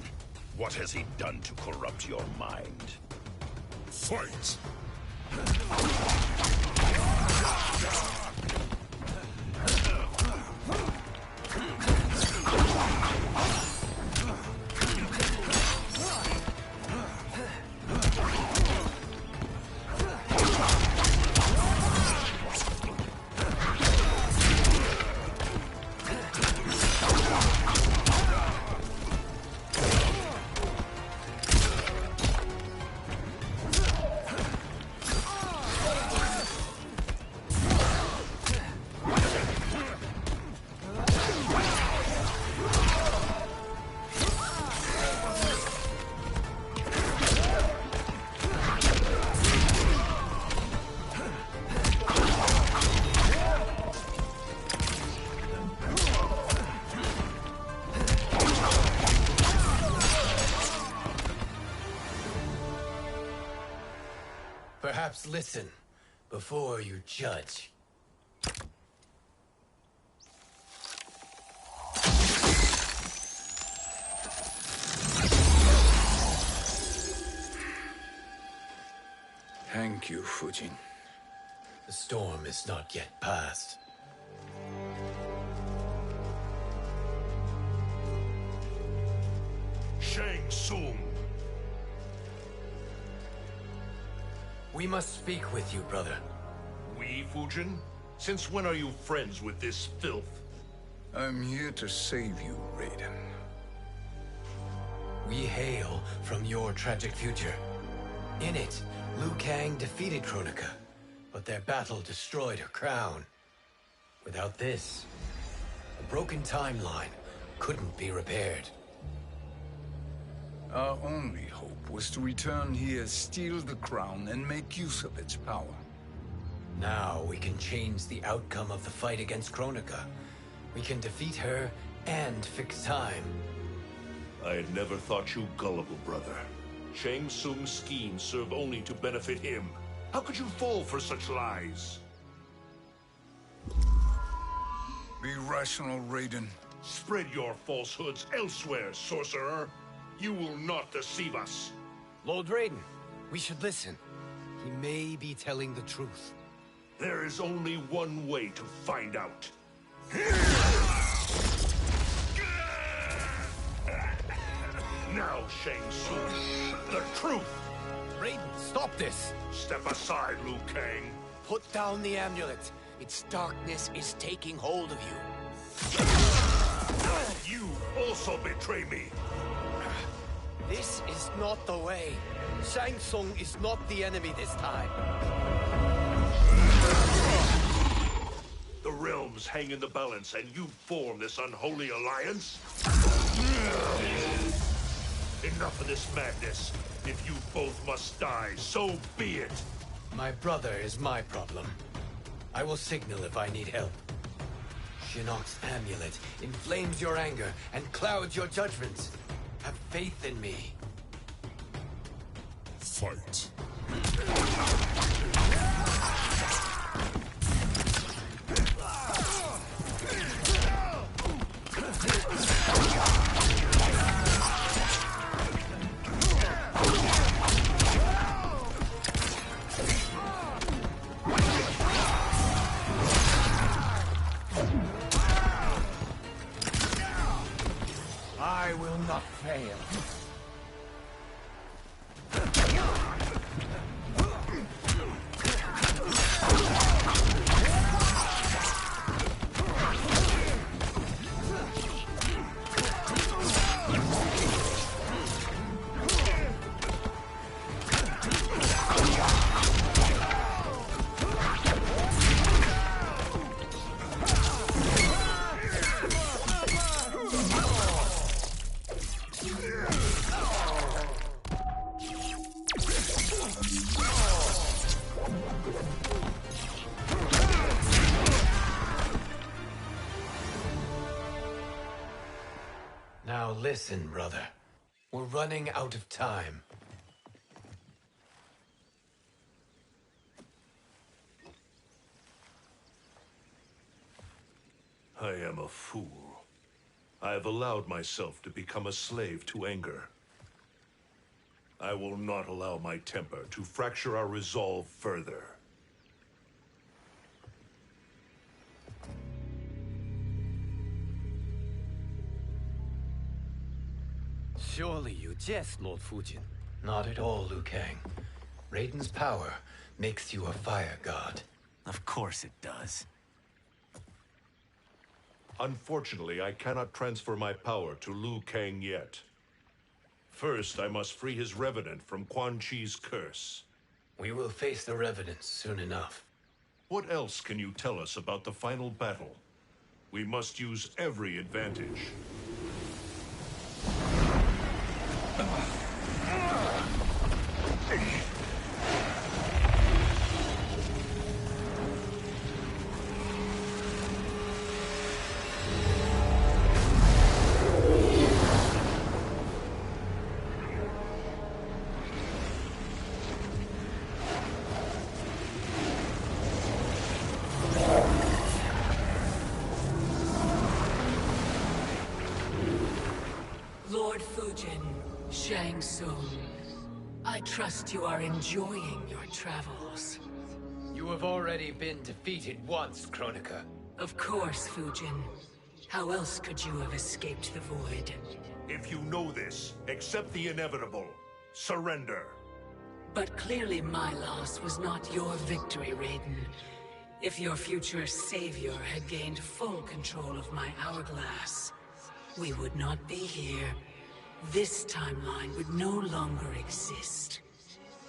What has he done to corrupt your mind? Fight! Perhaps listen before you judge. Thank you, Fujin. The storm is not yet past. Shang Tsung! We must speak with you, brother. We, Fujin? Since when are you friends with this filth? I'm here to save you, Raiden. We hail from your tragic future. In it, Liu Kang defeated Kronika, but their battle destroyed her crown. Without this, a broken timeline couldn't be repaired. Our only hope was to return here, steal the crown, and make use of its power. Now we can change the outcome of the fight against Kronika. We can defeat her and fix time. I had never thought you gullible, brother. Shang Tsung's schemes serve only to benefit him. How could you fall for such lies? Be rational, Raiden. Spread your falsehoods elsewhere, sorcerer. You will not deceive us. Lord Raiden, we should listen. He may be telling the truth. There is only one way to find out. Now, Shang Tsung, the truth! Raiden, stop this! Step aside, Liu Kang. Put down the amulet. Its darkness is taking hold of you. You also betray me. This is not the way. Shang Tsung is not the enemy this time. The realms hang in the balance, and you form this unholy alliance? Enough of this madness. If you both must die, so be it. My brother is my problem. I will signal if I need help. Shinnok's amulet inflames your anger and clouds your judgments. Have faith in me. Fight. I will not fail. Now listen, brother. We're running out of time. I am a fool. I have allowed myself to become a slave to anger. I will not allow my temper to fracture our resolve further. Surely you jest, Lord Fujin. Not at all, Liu Kang. Raiden's power makes you a fire god. Of course it does. Unfortunately, I cannot transfer my power to Liu Kang yet. First, I must free his Revenant from Quan Chi's curse. We will face the Revenants soon enough. What else can you tell us about the final battle? We must use every advantage. Lord Fujin, Shang Tsung, I trust you are enjoying your travels. You have already been defeated once, Kronika. Of course, Fujin. How else could you have escaped the void? If you know this, accept the inevitable. Surrender. But clearly my loss was not your victory, Raiden. If your future savior had gained full control of my hourglass, we would not be here. This timeline would no longer exist.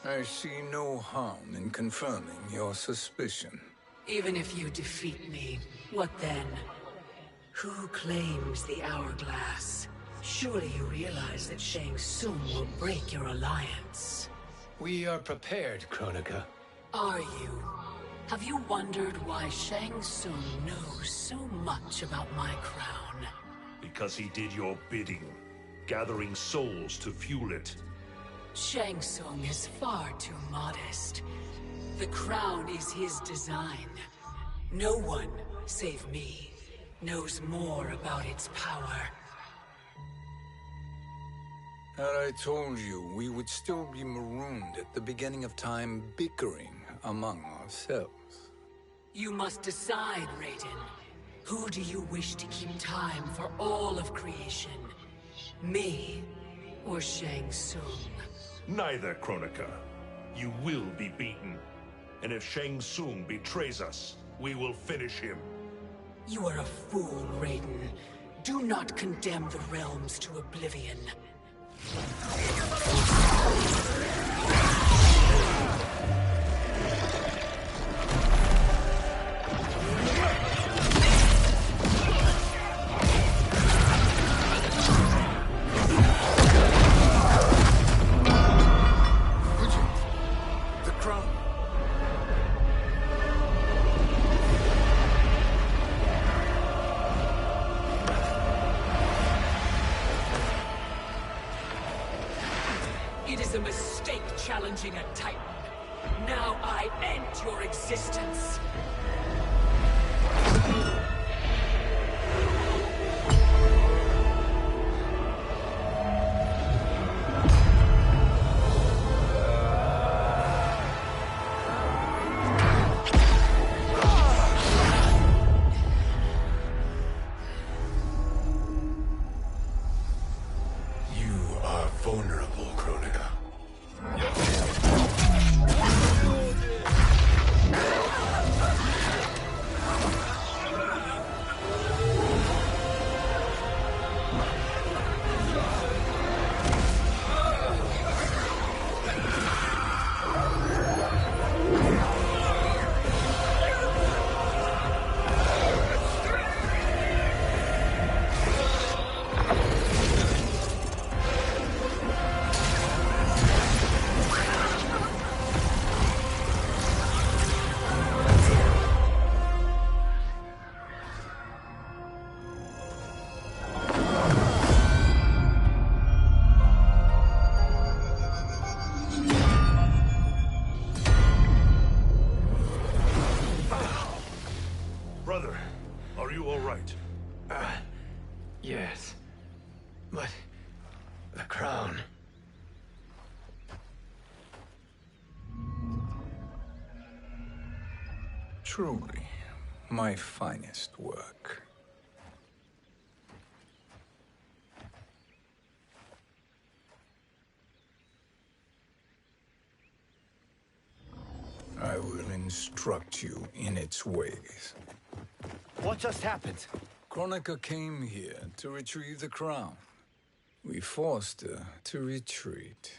I see no harm in confirming your suspicion. Even if you defeat me, what then? Who claims the hourglass? Surely you realize that Shang Tsung will break your alliance. We are prepared, Kronika. Are you? Have you wondered why Shang Tsung knows so much about my crown? Because he did your bidding, gathering souls to fuel it. Shang Tsung is far too modest. The crown is his design. No one, save me, knows more about its power. Had I told you, we would still be marooned at the beginning of time, bickering among ourselves. You must decide, Raiden. Who do you wish to keep time for all of creation? Me or Shang Tsung? Neither, Kronika. You will be beaten. And if Shang Tsung betrays us, we will finish him. You are a fool, Raiden. Do not condemn the realms to oblivion. It is a mistake challenging a Titan. Now I end your existence. you all right? Yes. But... the crown... Truly, my finest work. I will instruct you in its ways. What just happened? Kronika came here to retrieve the crown. We forced her to retreat.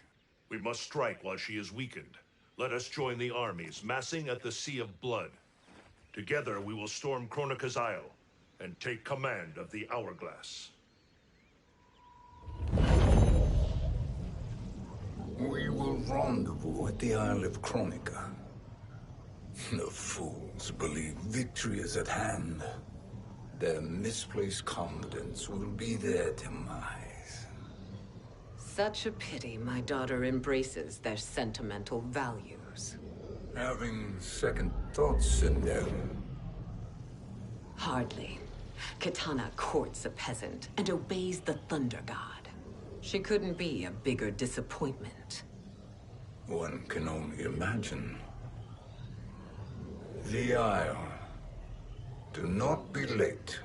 We must strike while she is weakened. Let us join the armies, massing at the Sea of Blood. Together we will storm Kronika's Isle, and take command of the Hourglass. We will rendezvous at the Isle of Kronika. The fools believe victory is at hand. Their misplaced confidence will be their demise. Such a pity my daughter embraces their sentimental values. Having second thoughts, Sindel? Hardly. Kitana courts a peasant and obeys the Thunder God. She couldn't be a bigger disappointment. One can only imagine. The Isle. Do not be late.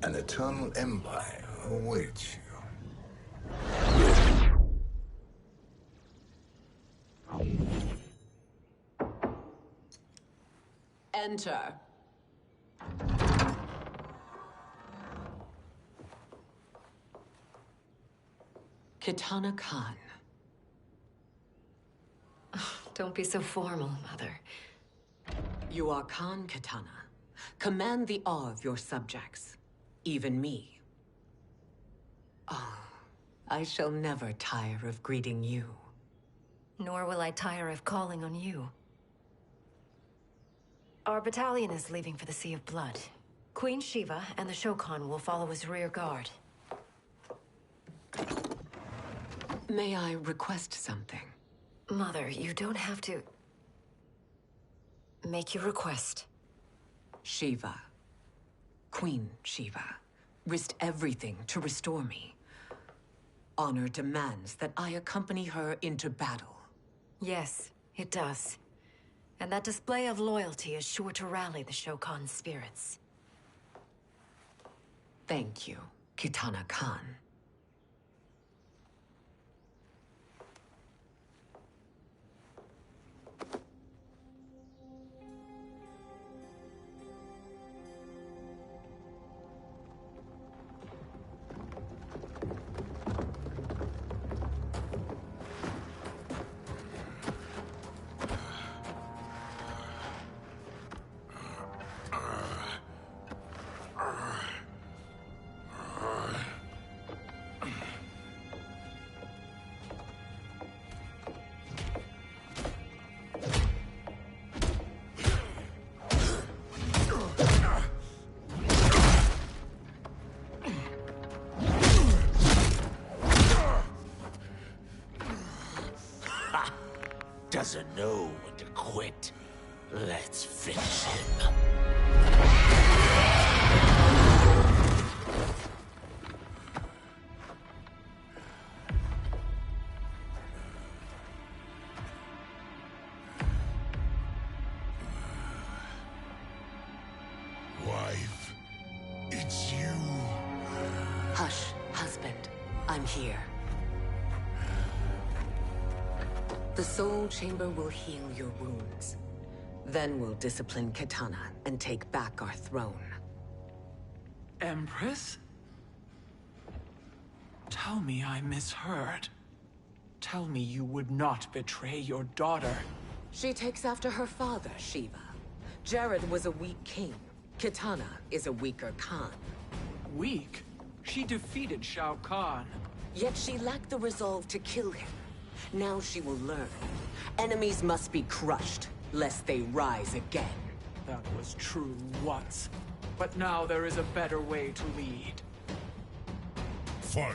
An eternal empire awaits you. Enter. Kitana Khan. Don't be so formal, Mother. You are Khan Kitana. Command the awe of your subjects. Even me. Oh, I shall never tire of greeting you. Nor will I tire of calling on you. Our battalion is leaving for the Sea of Blood. Queen Shiva and the Shokan will follow as rear guard. May I request something? Mother, you don't have to... make your request. Shiva. Queen Shiva. Risked everything to restore me. Honor demands that I accompany her into battle. Yes, it does. And that display of loyalty is sure to rally the Shokan's spirits. Thank you, Kitana Khan. Doesn't know when to quit. Let's finish him. Wife, it's you. Hush, husband. I'm here. The Soul Chamber will heal your wounds. Then we'll discipline Kitana and take back our throne. Empress? Tell me I misheard. Tell me you would not betray your daughter. She takes after her father, Shiva. Jared was a weak king. Kitana is a weaker Khan. Weak? She defeated Shao Kahn. Yet she lacked the resolve to kill him. Now she will learn. Enemies must be crushed, lest they rise again. That was true once. But now there is a better way to lead. Fight.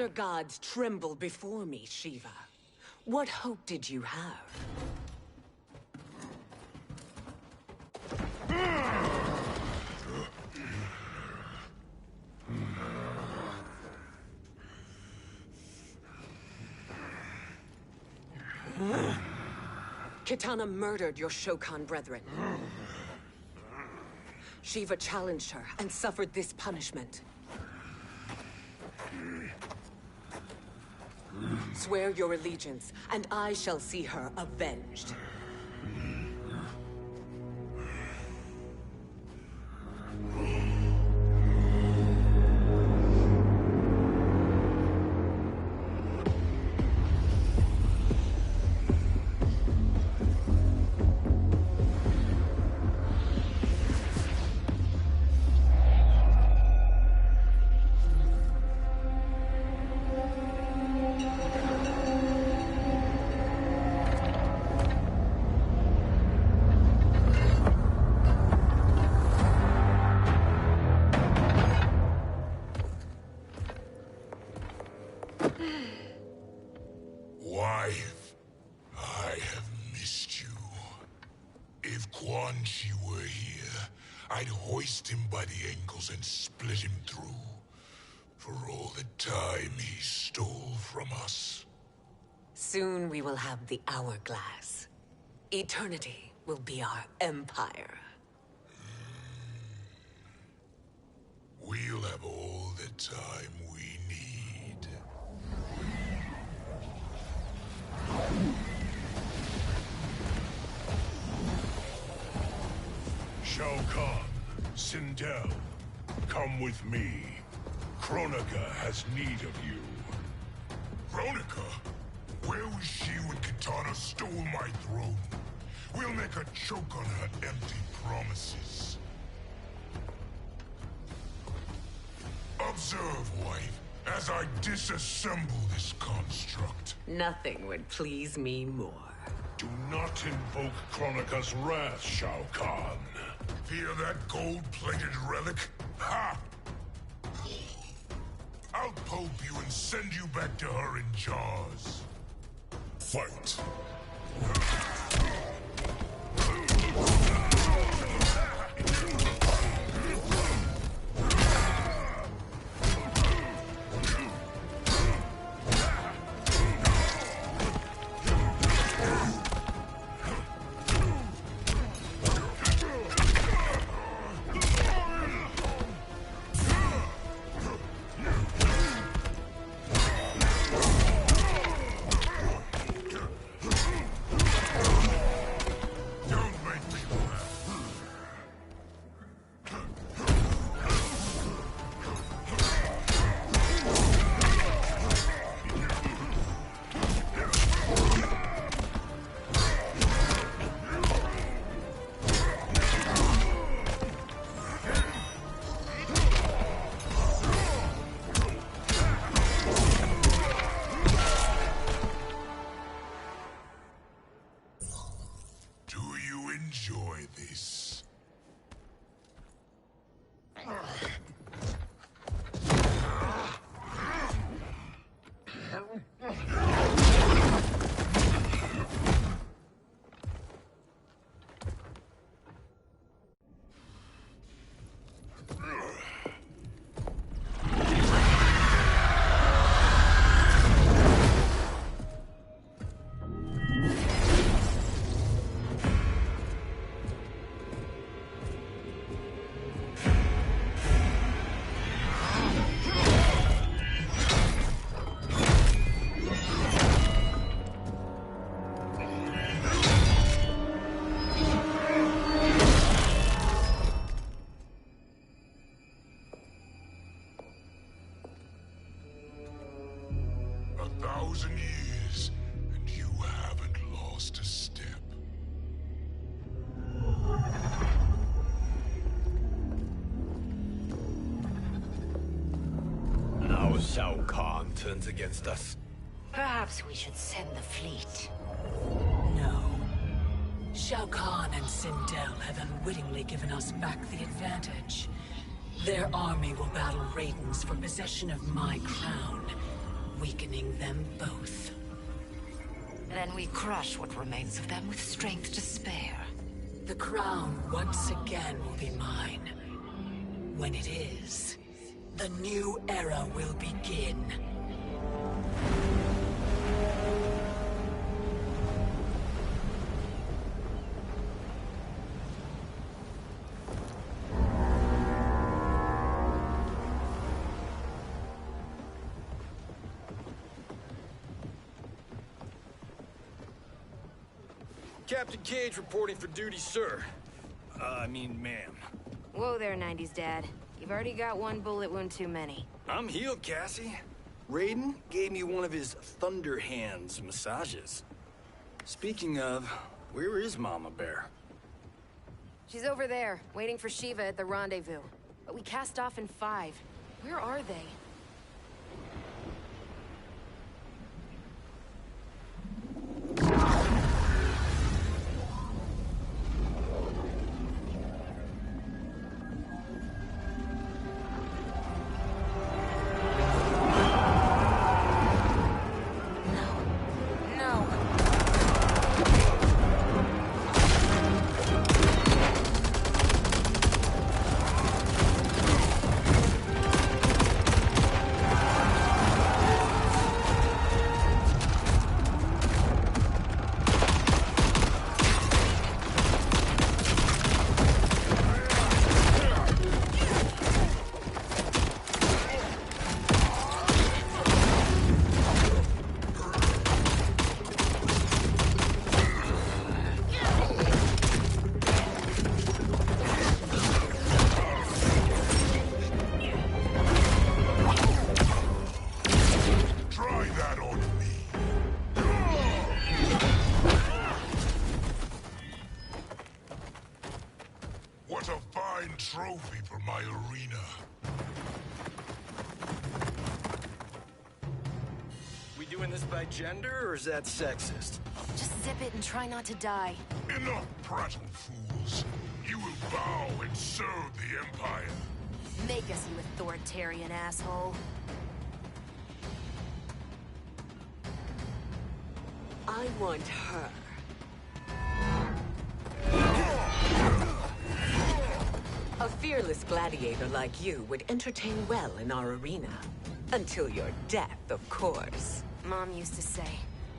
lesser gods tremble before me, Shiva. What hope did you have? Kitana murdered your Shokan brethren. Shiva challenged her and suffered this punishment. Swear your allegiance, and I shall see her avenged. Wife, I have missed you. If Quan Chi were here, I'd hoist him by the ankles and split him through. For all the time he stole from us. Soon we will have the hourglass. Eternity will be our empire. We'll have all the time we need. Shao Kahn, Sindel, come with me. Kronika has need of you. Kronika? Where was she when Kitana stole my throne? We'll make her choke on her empty promises. Observe, wife, as I disassemble this construct. Nothing would please me more. Do not invoke Kronika's wrath, Shao Kahn. Fear that gold-plated relic? Ha! I'll pope you and send you back to her in jars. Fight! Enjoy this. Years, and you haven't lost a step. Now Shao Kahn turns against us. Perhaps we should send the fleet. No. Shao Kahn and Sindel have unwittingly given us back the advantage. Their army will battle Raiden's for possession of my crown. weakening them both. Then we crush what remains of them with strength to spare. The crown once again will be mine. When it is, the new era will begin. Captain Cage reporting for duty, sir. Ma'am. Whoa there, 90s dad. You've already got one bullet wound too many. I'm healed, Cassie. Raiden gave me one of his Thunder Hands massages. Speaking of, where is Mama Bear? She's over there, waiting for Shiva at the rendezvous. But we cast off in 5. Where are they? Trophy for my arena. We doing this by gender, or is that sexist? Just zip it and try not to die. Enough prattle, fools. You will bow and serve the Empire. Make us, you authoritarian asshole. I want her. A fearless gladiator like you would entertain well in our arena. Until your death, of course. Mom used to say,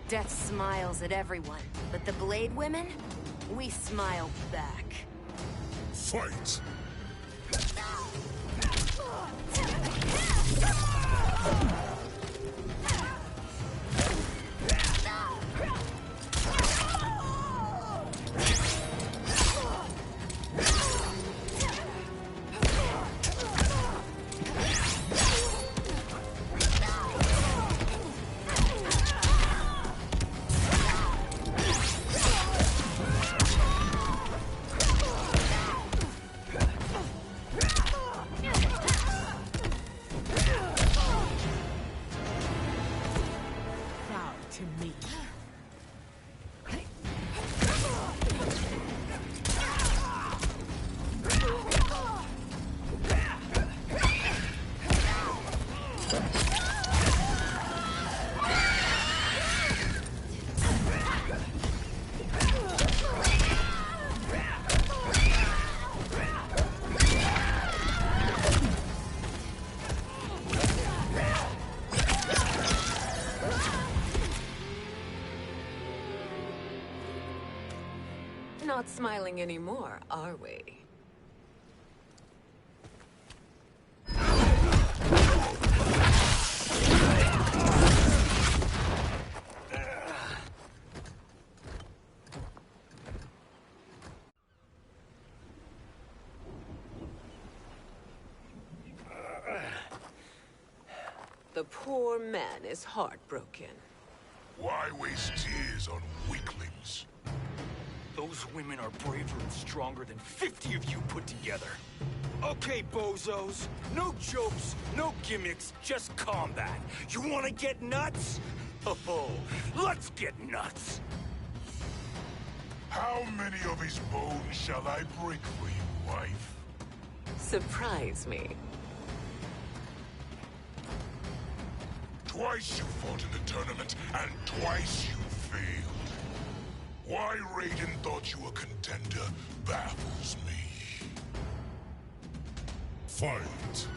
death smiles at everyone, but the Blade women, we smile back. Fight! Not smiling anymore, are we? The poor man is heartbroken. Why waste tears on weaklings? Those women are braver and stronger than 50 of you put together. Okay, bozos. No jokes, no gimmicks, just combat. You wanna get nuts? Oh, let's get nuts! How many of his bones shall I break for you, wife? Surprise me. Twice you fought in the tournament, and twice you failed. Why Raiden thought you a contender baffles me. Fight!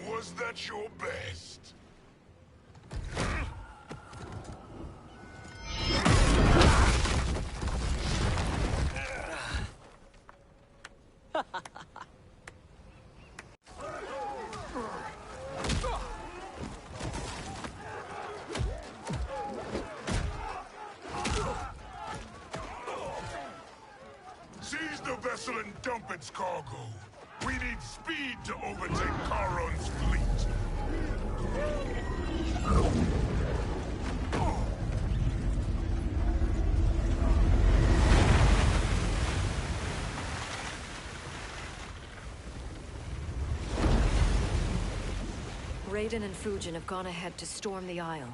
Was that your best? Seize the vessel and dump its cargo. We need speed to overtake Charon's fleet. Raiden and Fujin have gone ahead to storm the Isle.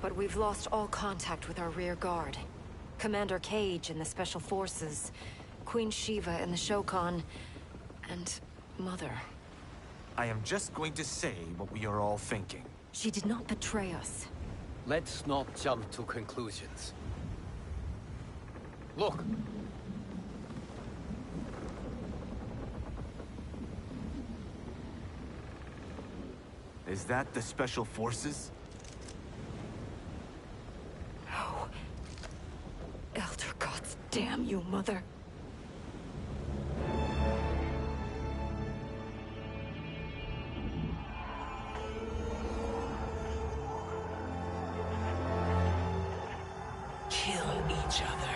But we've lost all contact with our rear guard. Commander Cage and the Special Forces, Queen Shiva and the Shokan, and Mother. I am just going to say what we are all thinking. She did not betray us. Let's not jump to conclusions. Look! Is that the Special Forces? No. Elder gods, damn you, Mother. Kill each other.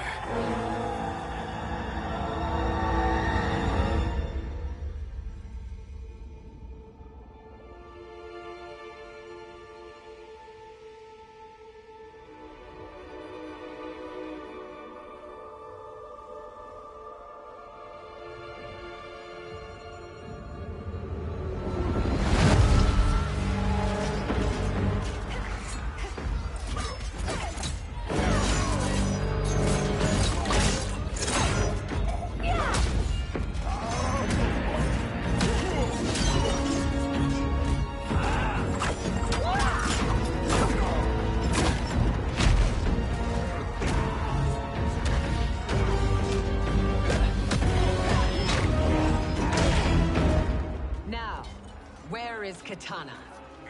Where is Kitana?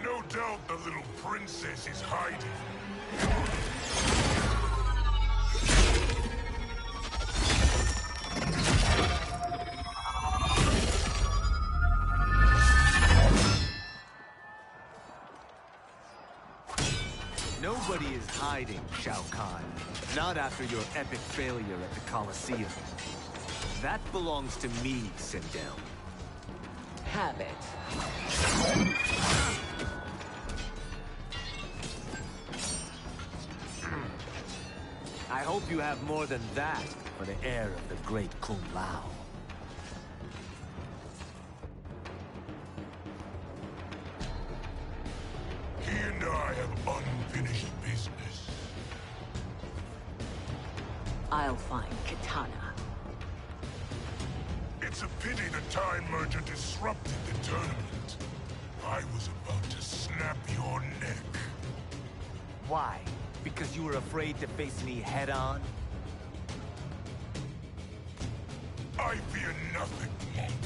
No doubt the little princess is hiding. Nobody is hiding, Shao Kahn. Not after your epic failure at the Colosseum. That belongs to me, Sindel. Have it. I hope you have more than that for the heir of the great Kung Lao. He and I have unfinished business. I'll find Kitana. It's a pity the Time Merger disrupted the tournament. I was about to snap your neck. Why? Because you were afraid to face me head-on? I fear nothing, monk.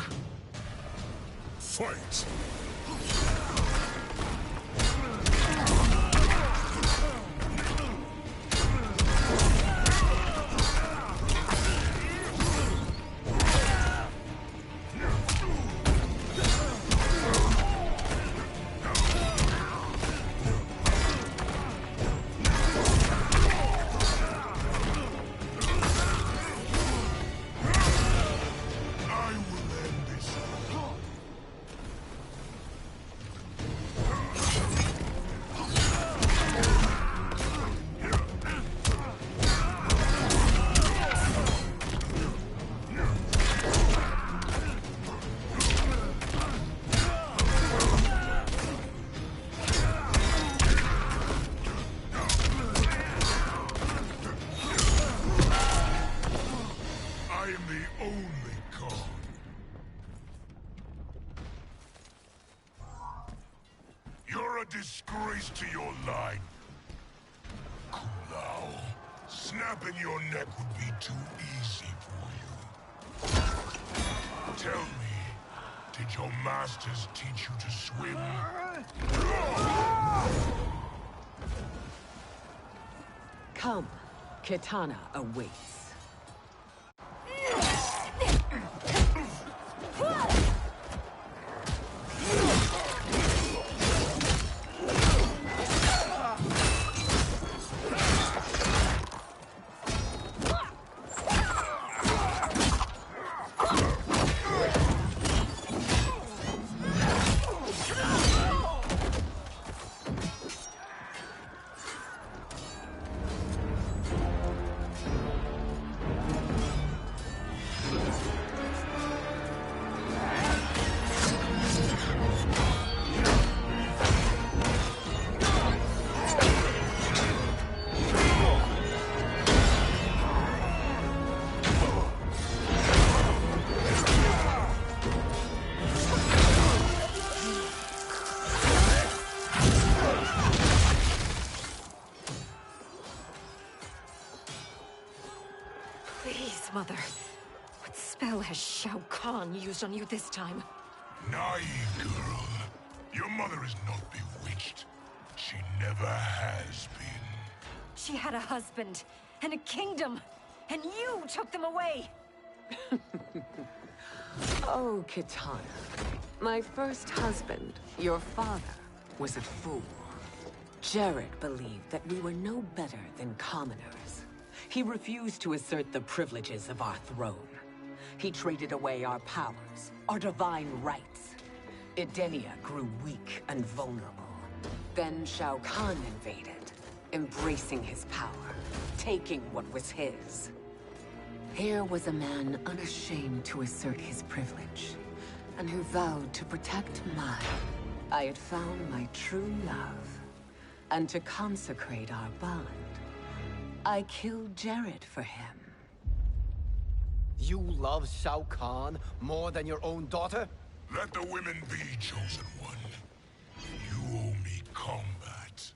Fight! face to your line. Now, snapping your neck would be too easy for you. Tell me, did your masters teach you to swim? Come, Kitana awaits. Mother, what spell has Shao Kahn used on you this time? Naive girl. Your mother is not bewitched. She never has been. She had a husband and a kingdom, and you took them away! Oh, Kitana. My first husband, your father, was a fool. Jared believed that we were no better than commoners. He refused to assert the privileges of our throne. He traded away our powers, our divine rights. Edenia grew weak and vulnerable. Then Shao Kahn invaded, embracing his power, taking what was his. Here was a man unashamed to assert his privilege, and who vowed to protect mine. I had found my true love, and to consecrate our bond, I killed Jared for him. You love Shao Kahn more than your own daughter? Let the women be, chosen one. You owe me combat.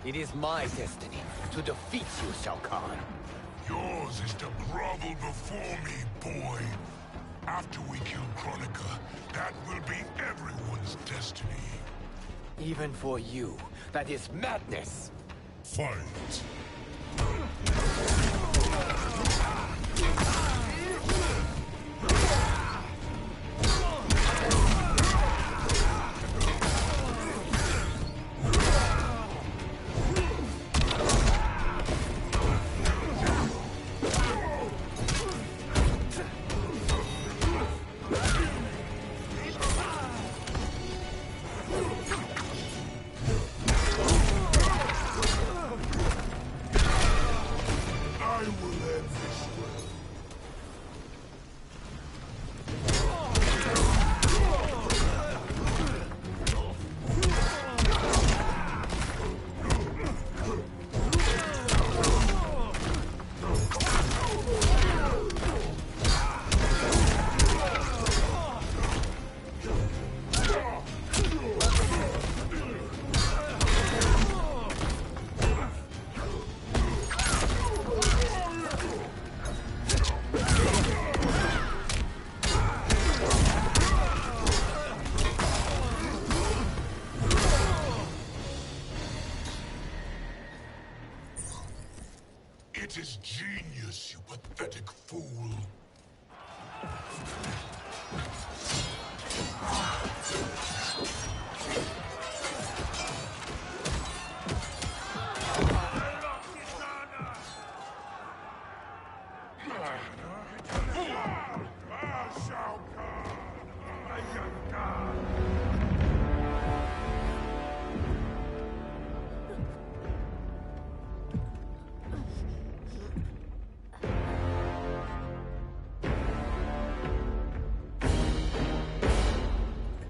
It is my destiny to defeat you, Shao Kahn. Yours is to grovel before me, boy. After we kill Kronika, that will be everyone's destiny. Even for you, that is madness! Fight! It is genius, you pathetic fool.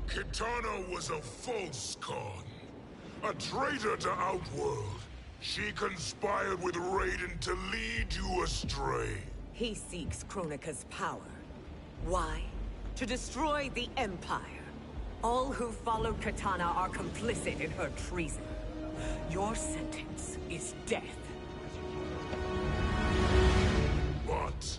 Kitana was a false Khan, a traitor to Outworld. She conspired with Raiden to lead you astray. He seeks Kronika's power. Why? To destroy the Empire. All who followed Katana are complicit in her treason. Your sentence is death. But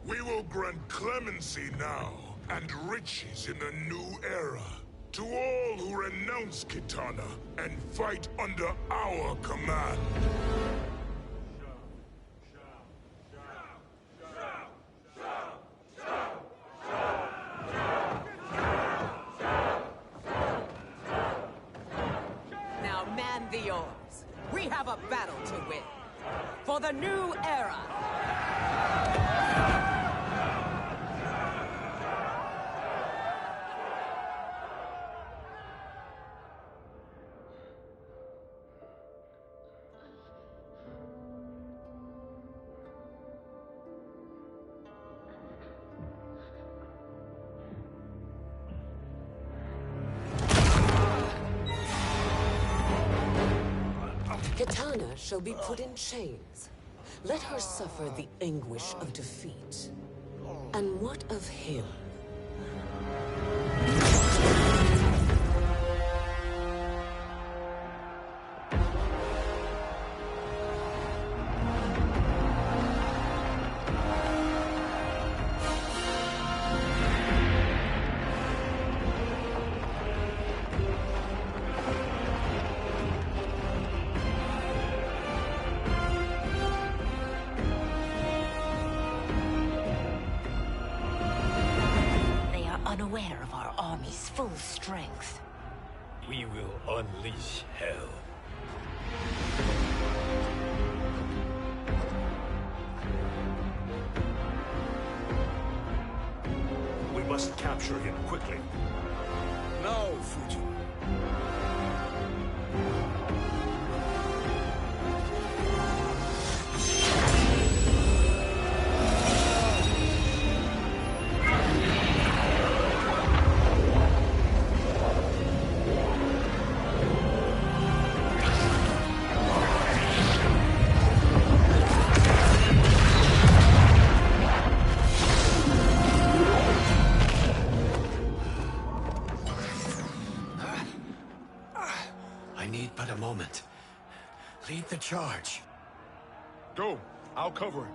we will grant clemency now and riches in the new era to all who renounce Kitana and fight under our command. Now man the oars. We have a battle to win. For the new era! Kitana shall be put in chains. Let her suffer the anguish of defeat. And what of him? Unaware of our army's full strength. We will unleash hell. We must capture him quickly. No, Fujin. I need but a moment. Lead the charge. Go. I'll cover it.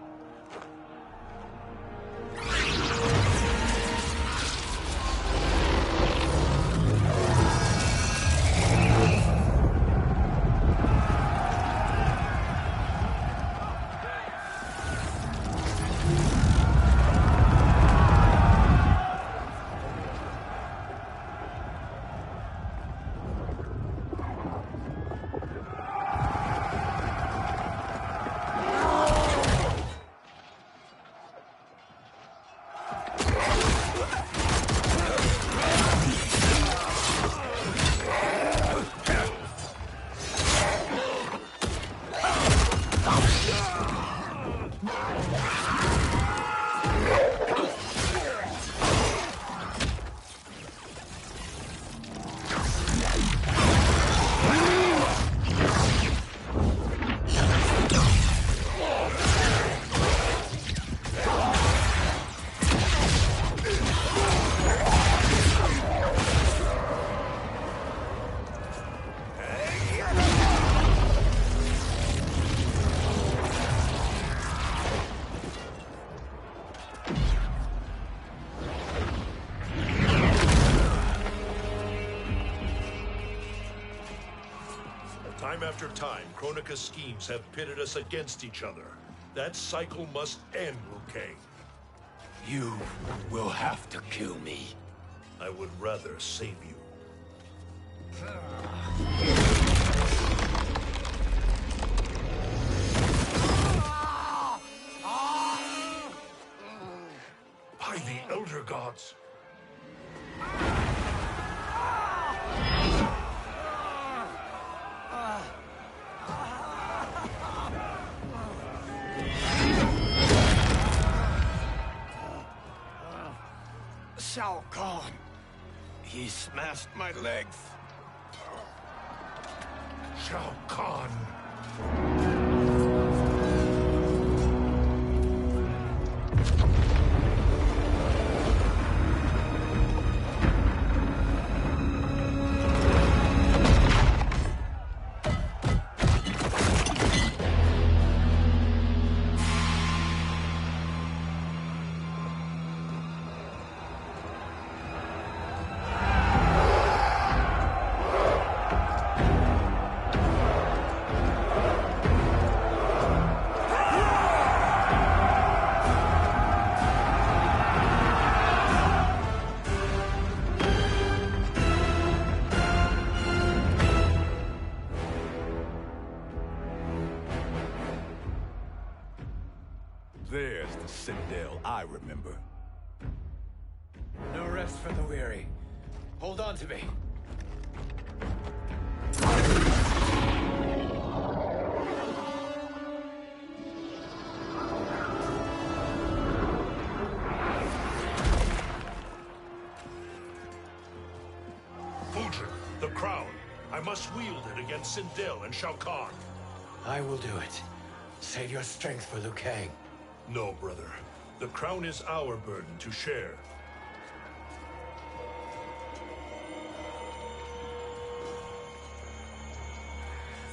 Time after time, Kronika's schemes have pitted us against each other. That cycle must end, Liu Kang. You will have to kill me. I would rather save you. By the Elder Gods. Shao Kahn. He smashed my legs. Shao Kahn. There's the Citadel I remember. No rest for the weary. Hold on to me. Fujin, the crown. I must wield it against Sindel and Shao Kahn. I will do it. Save your strength for Liu Kang. No, brother. The crown is our burden to share.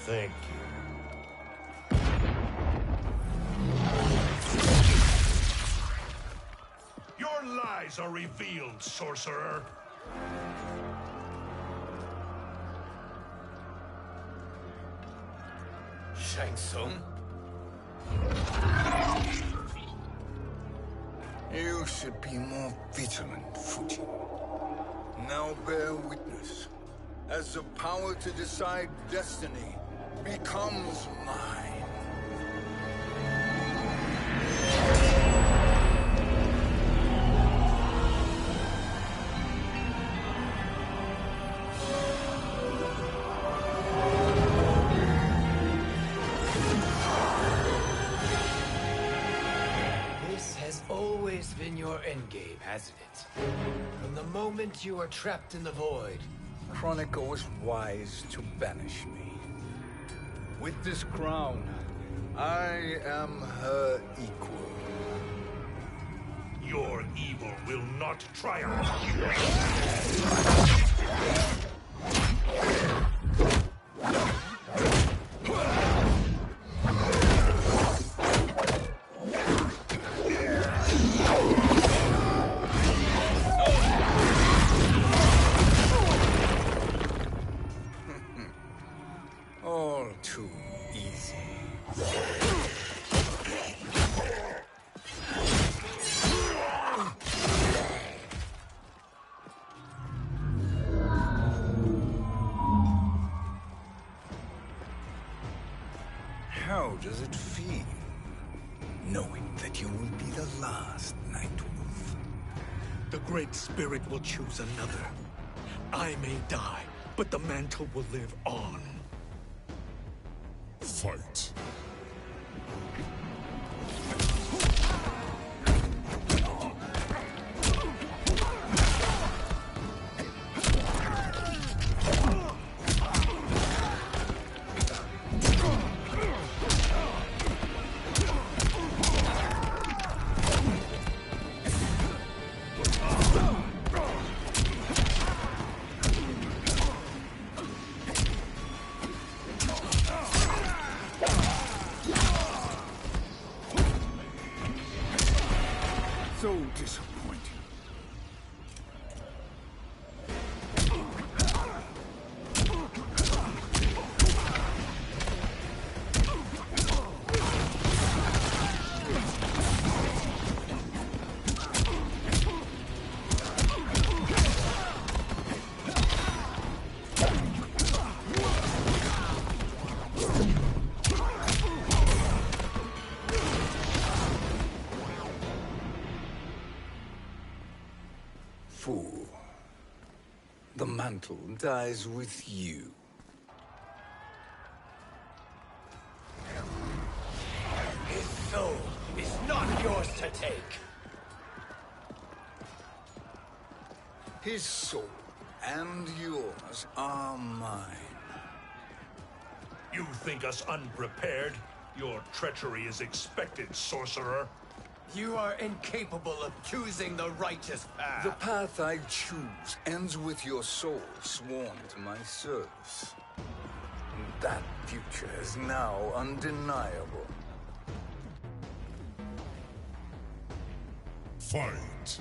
Thank you. Your lies are revealed, sorcerer. Shang Tsung? You should be more vigilant, Fujin. Now bear witness, as the power to decide destiny becomes mine. Always been your endgame, hasn't it? From the moment you were trapped in the void. Kronika was wise to banish me. With this crown, I am her equal. Your evil will not triumph. All too easy. How does it feel, knowing that you will be the last Nightwolf? The Great Spirit will choose another. I may die, but the mantle will live on. Fight. So disappointing. Fool. The mantle dies with you. His soul is not yours to take. His soul and yours are mine. You think us unprepared? Your treachery is expected, sorcerer. You are incapable of choosing the righteous path. The path I choose ends with your soul sworn to my service. That future is now undeniable. Fight!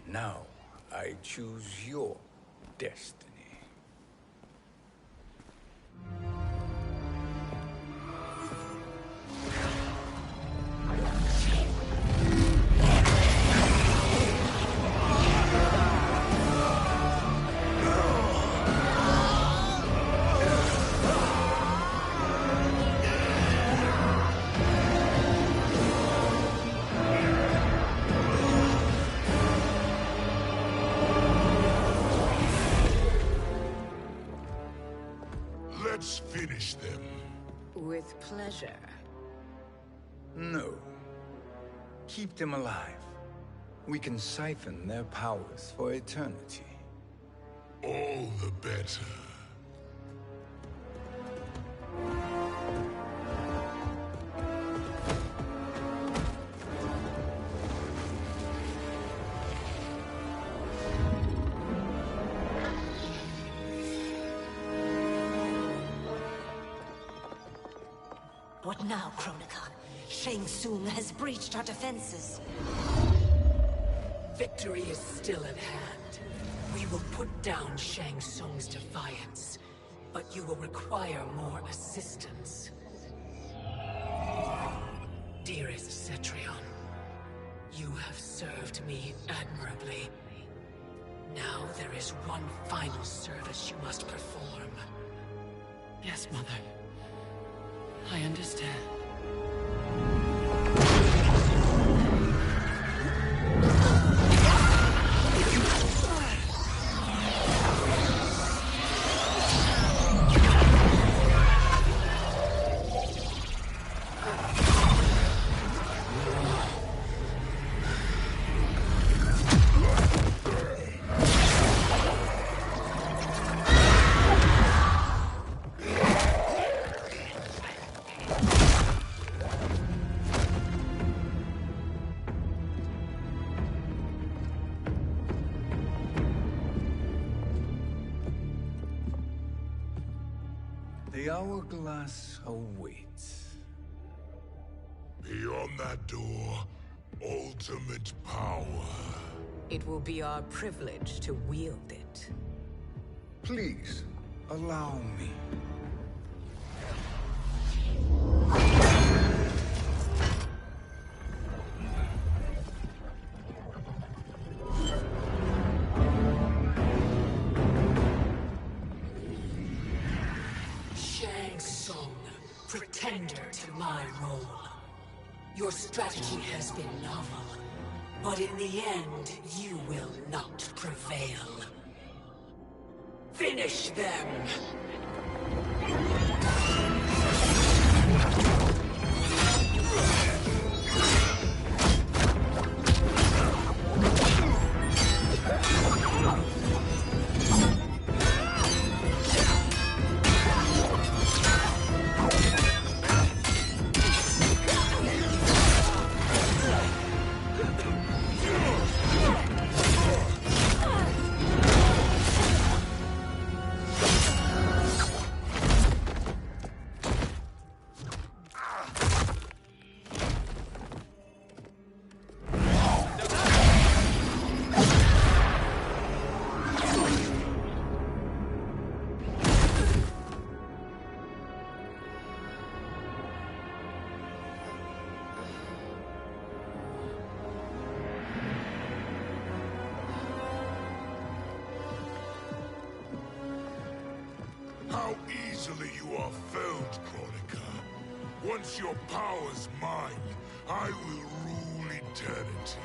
Now, I choose your destiny. Let's finish them. With pleasure. No. Keep them alive. We can siphon their powers for eternity. All the better. What now, Kronika? Shang Tsung has breached our defenses. Victory is still at hand. We will put down Shang Tsung's defiance, but you will require more assistance. Dearest Cetrion, you have served me admirably. Now there is one final service you must perform. Yes, Mother. I understand. The hourglass awaits. Beyond that door, ultimate power. It will be our privilege to wield it. Please, allow me. Shang Tsung, pretender to my role. Your strategy has been novel, but in the end, you will not prevail. Finish them! easily you are felled, Kronika. Once your power's mine, I will rule eternity.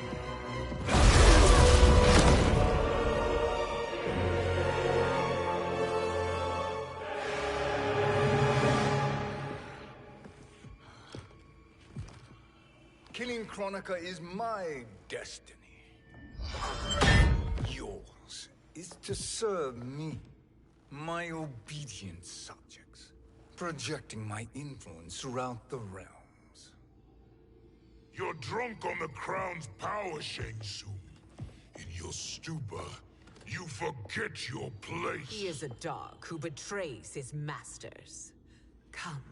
Killing Kronika is my destiny. Yours is to serve me, my obedient subjects, projecting my influence throughout the realms. You're drunk on the Crown's power, Shang Tsung. In your stupor, you forget your place. He is a dog who betrays his masters. Come,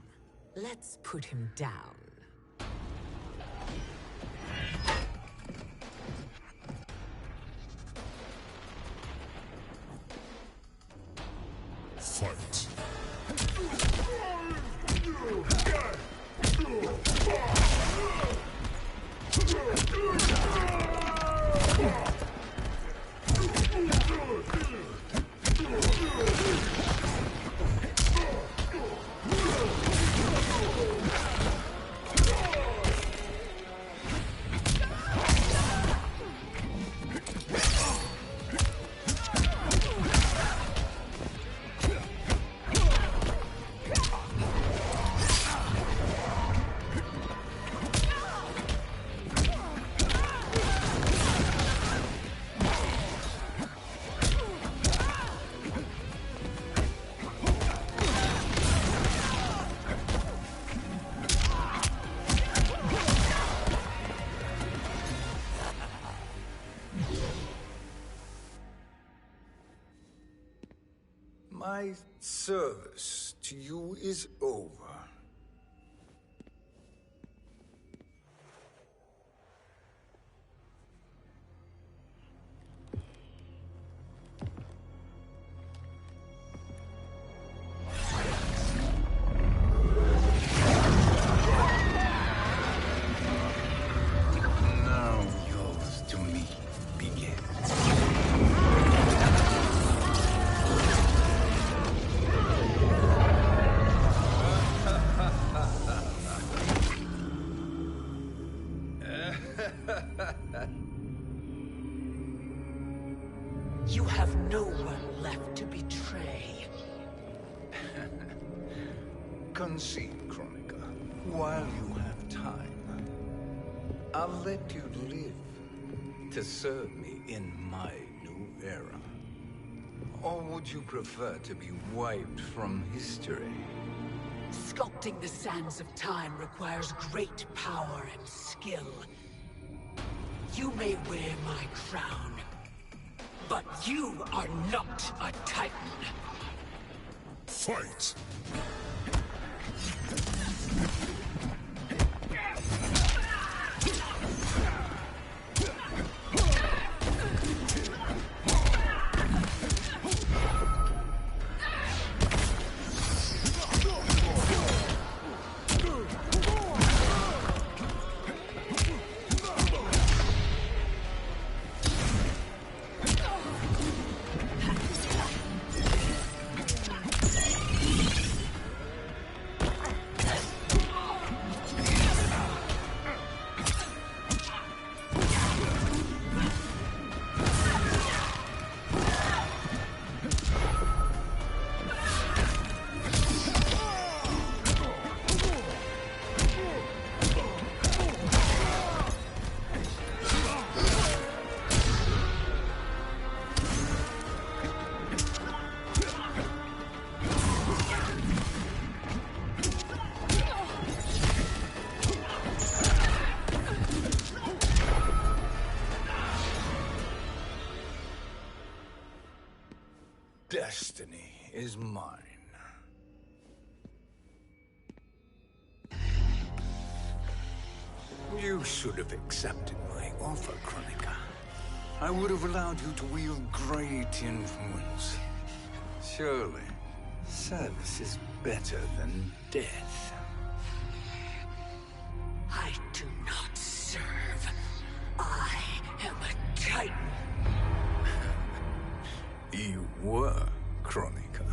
let's put him down. Fight. My service to you is over. Now yours to me begins. You have no one left to betray. Concede, Kronika, while you have time. I'll let you live to serve me in my new era. Or would you prefer to be wiped from history? Sculpting the sands of time requires great power and skill. You may wear my crown, but you are not a Titan. Fight! Destiny is mine. You should have accepted my offer, Kronika. I would have allowed you to wield great influence. Surely, service is better than death. I do not serve. I am a Titan. You were, Kronika.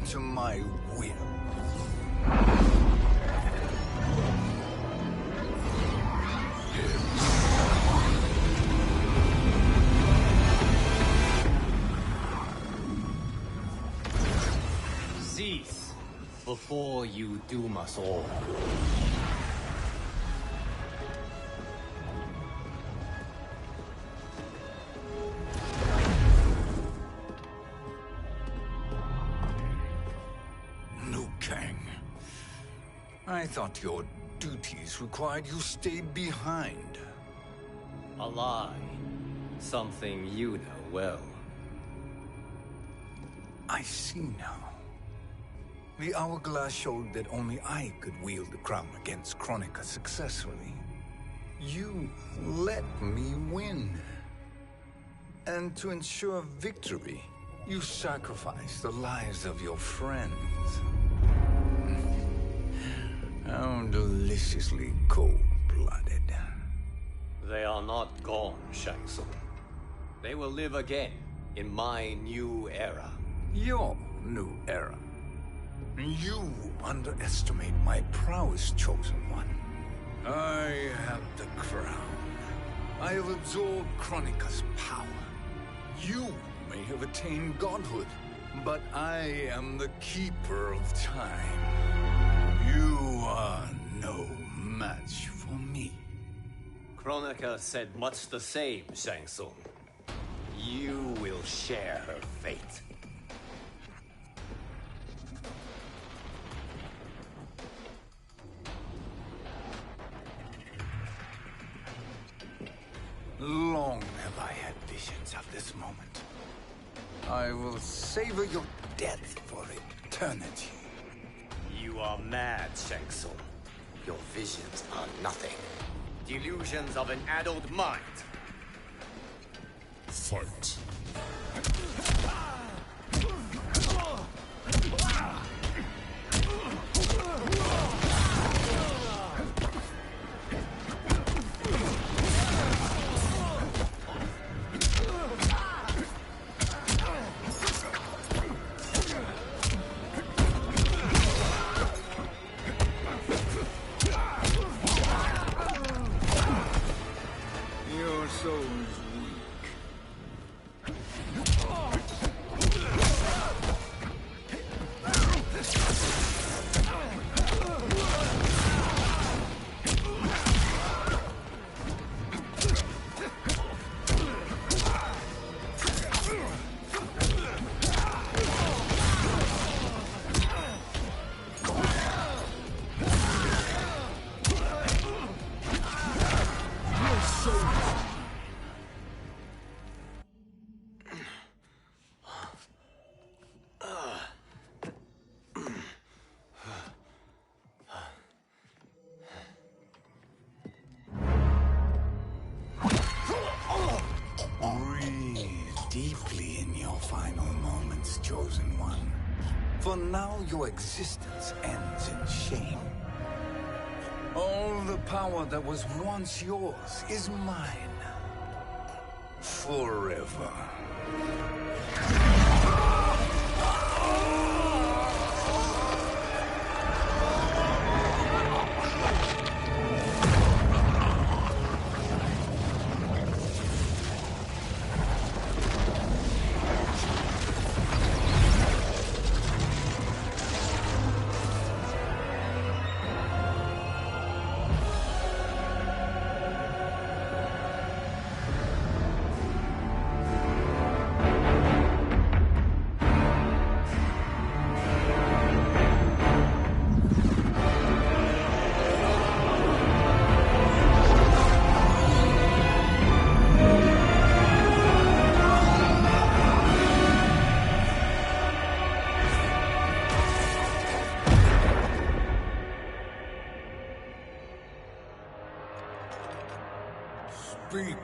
to my will. Cease before you doom us all. I thought your duties required you stayed behind. A lie. Something you know well. I see now. The hourglass showed that only I could wield the crown against Kronika successfully. You let me win. And to ensure victory, you sacrificed the lives of your friends. How deliciously cold-blooded. They are not gone, Shang Tsung. They will live again in my new era. Your new era. You underestimate my prowess, Chosen One. I have the crown. I have absorbed Kronika's power. You may have attained godhood, but I am the keeper of time. You are no match for me. Kronika said much the same, Shang Tsung. You will share her fate. Long have I had visions of this moment. I will savor your death for eternity. You are mad, Shang Tsung. Your visions are nothing. Delusions of an addled mind. Fight. Deeply in your final moments, Chosen One. For now, your existence ends in shame. All the power that was once yours is mine. Forever. Speak,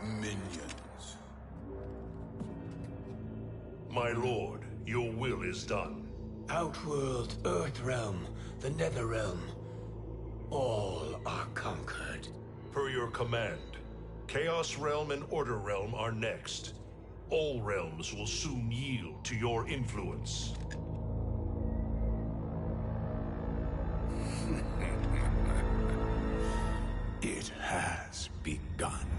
minions. My lord, your will is done. Outworld, Earthrealm, the Netherrealm. All are conquered. Per your command, Chaos Realm and Order Realm are next. All realms will soon yield to your influence. has begun.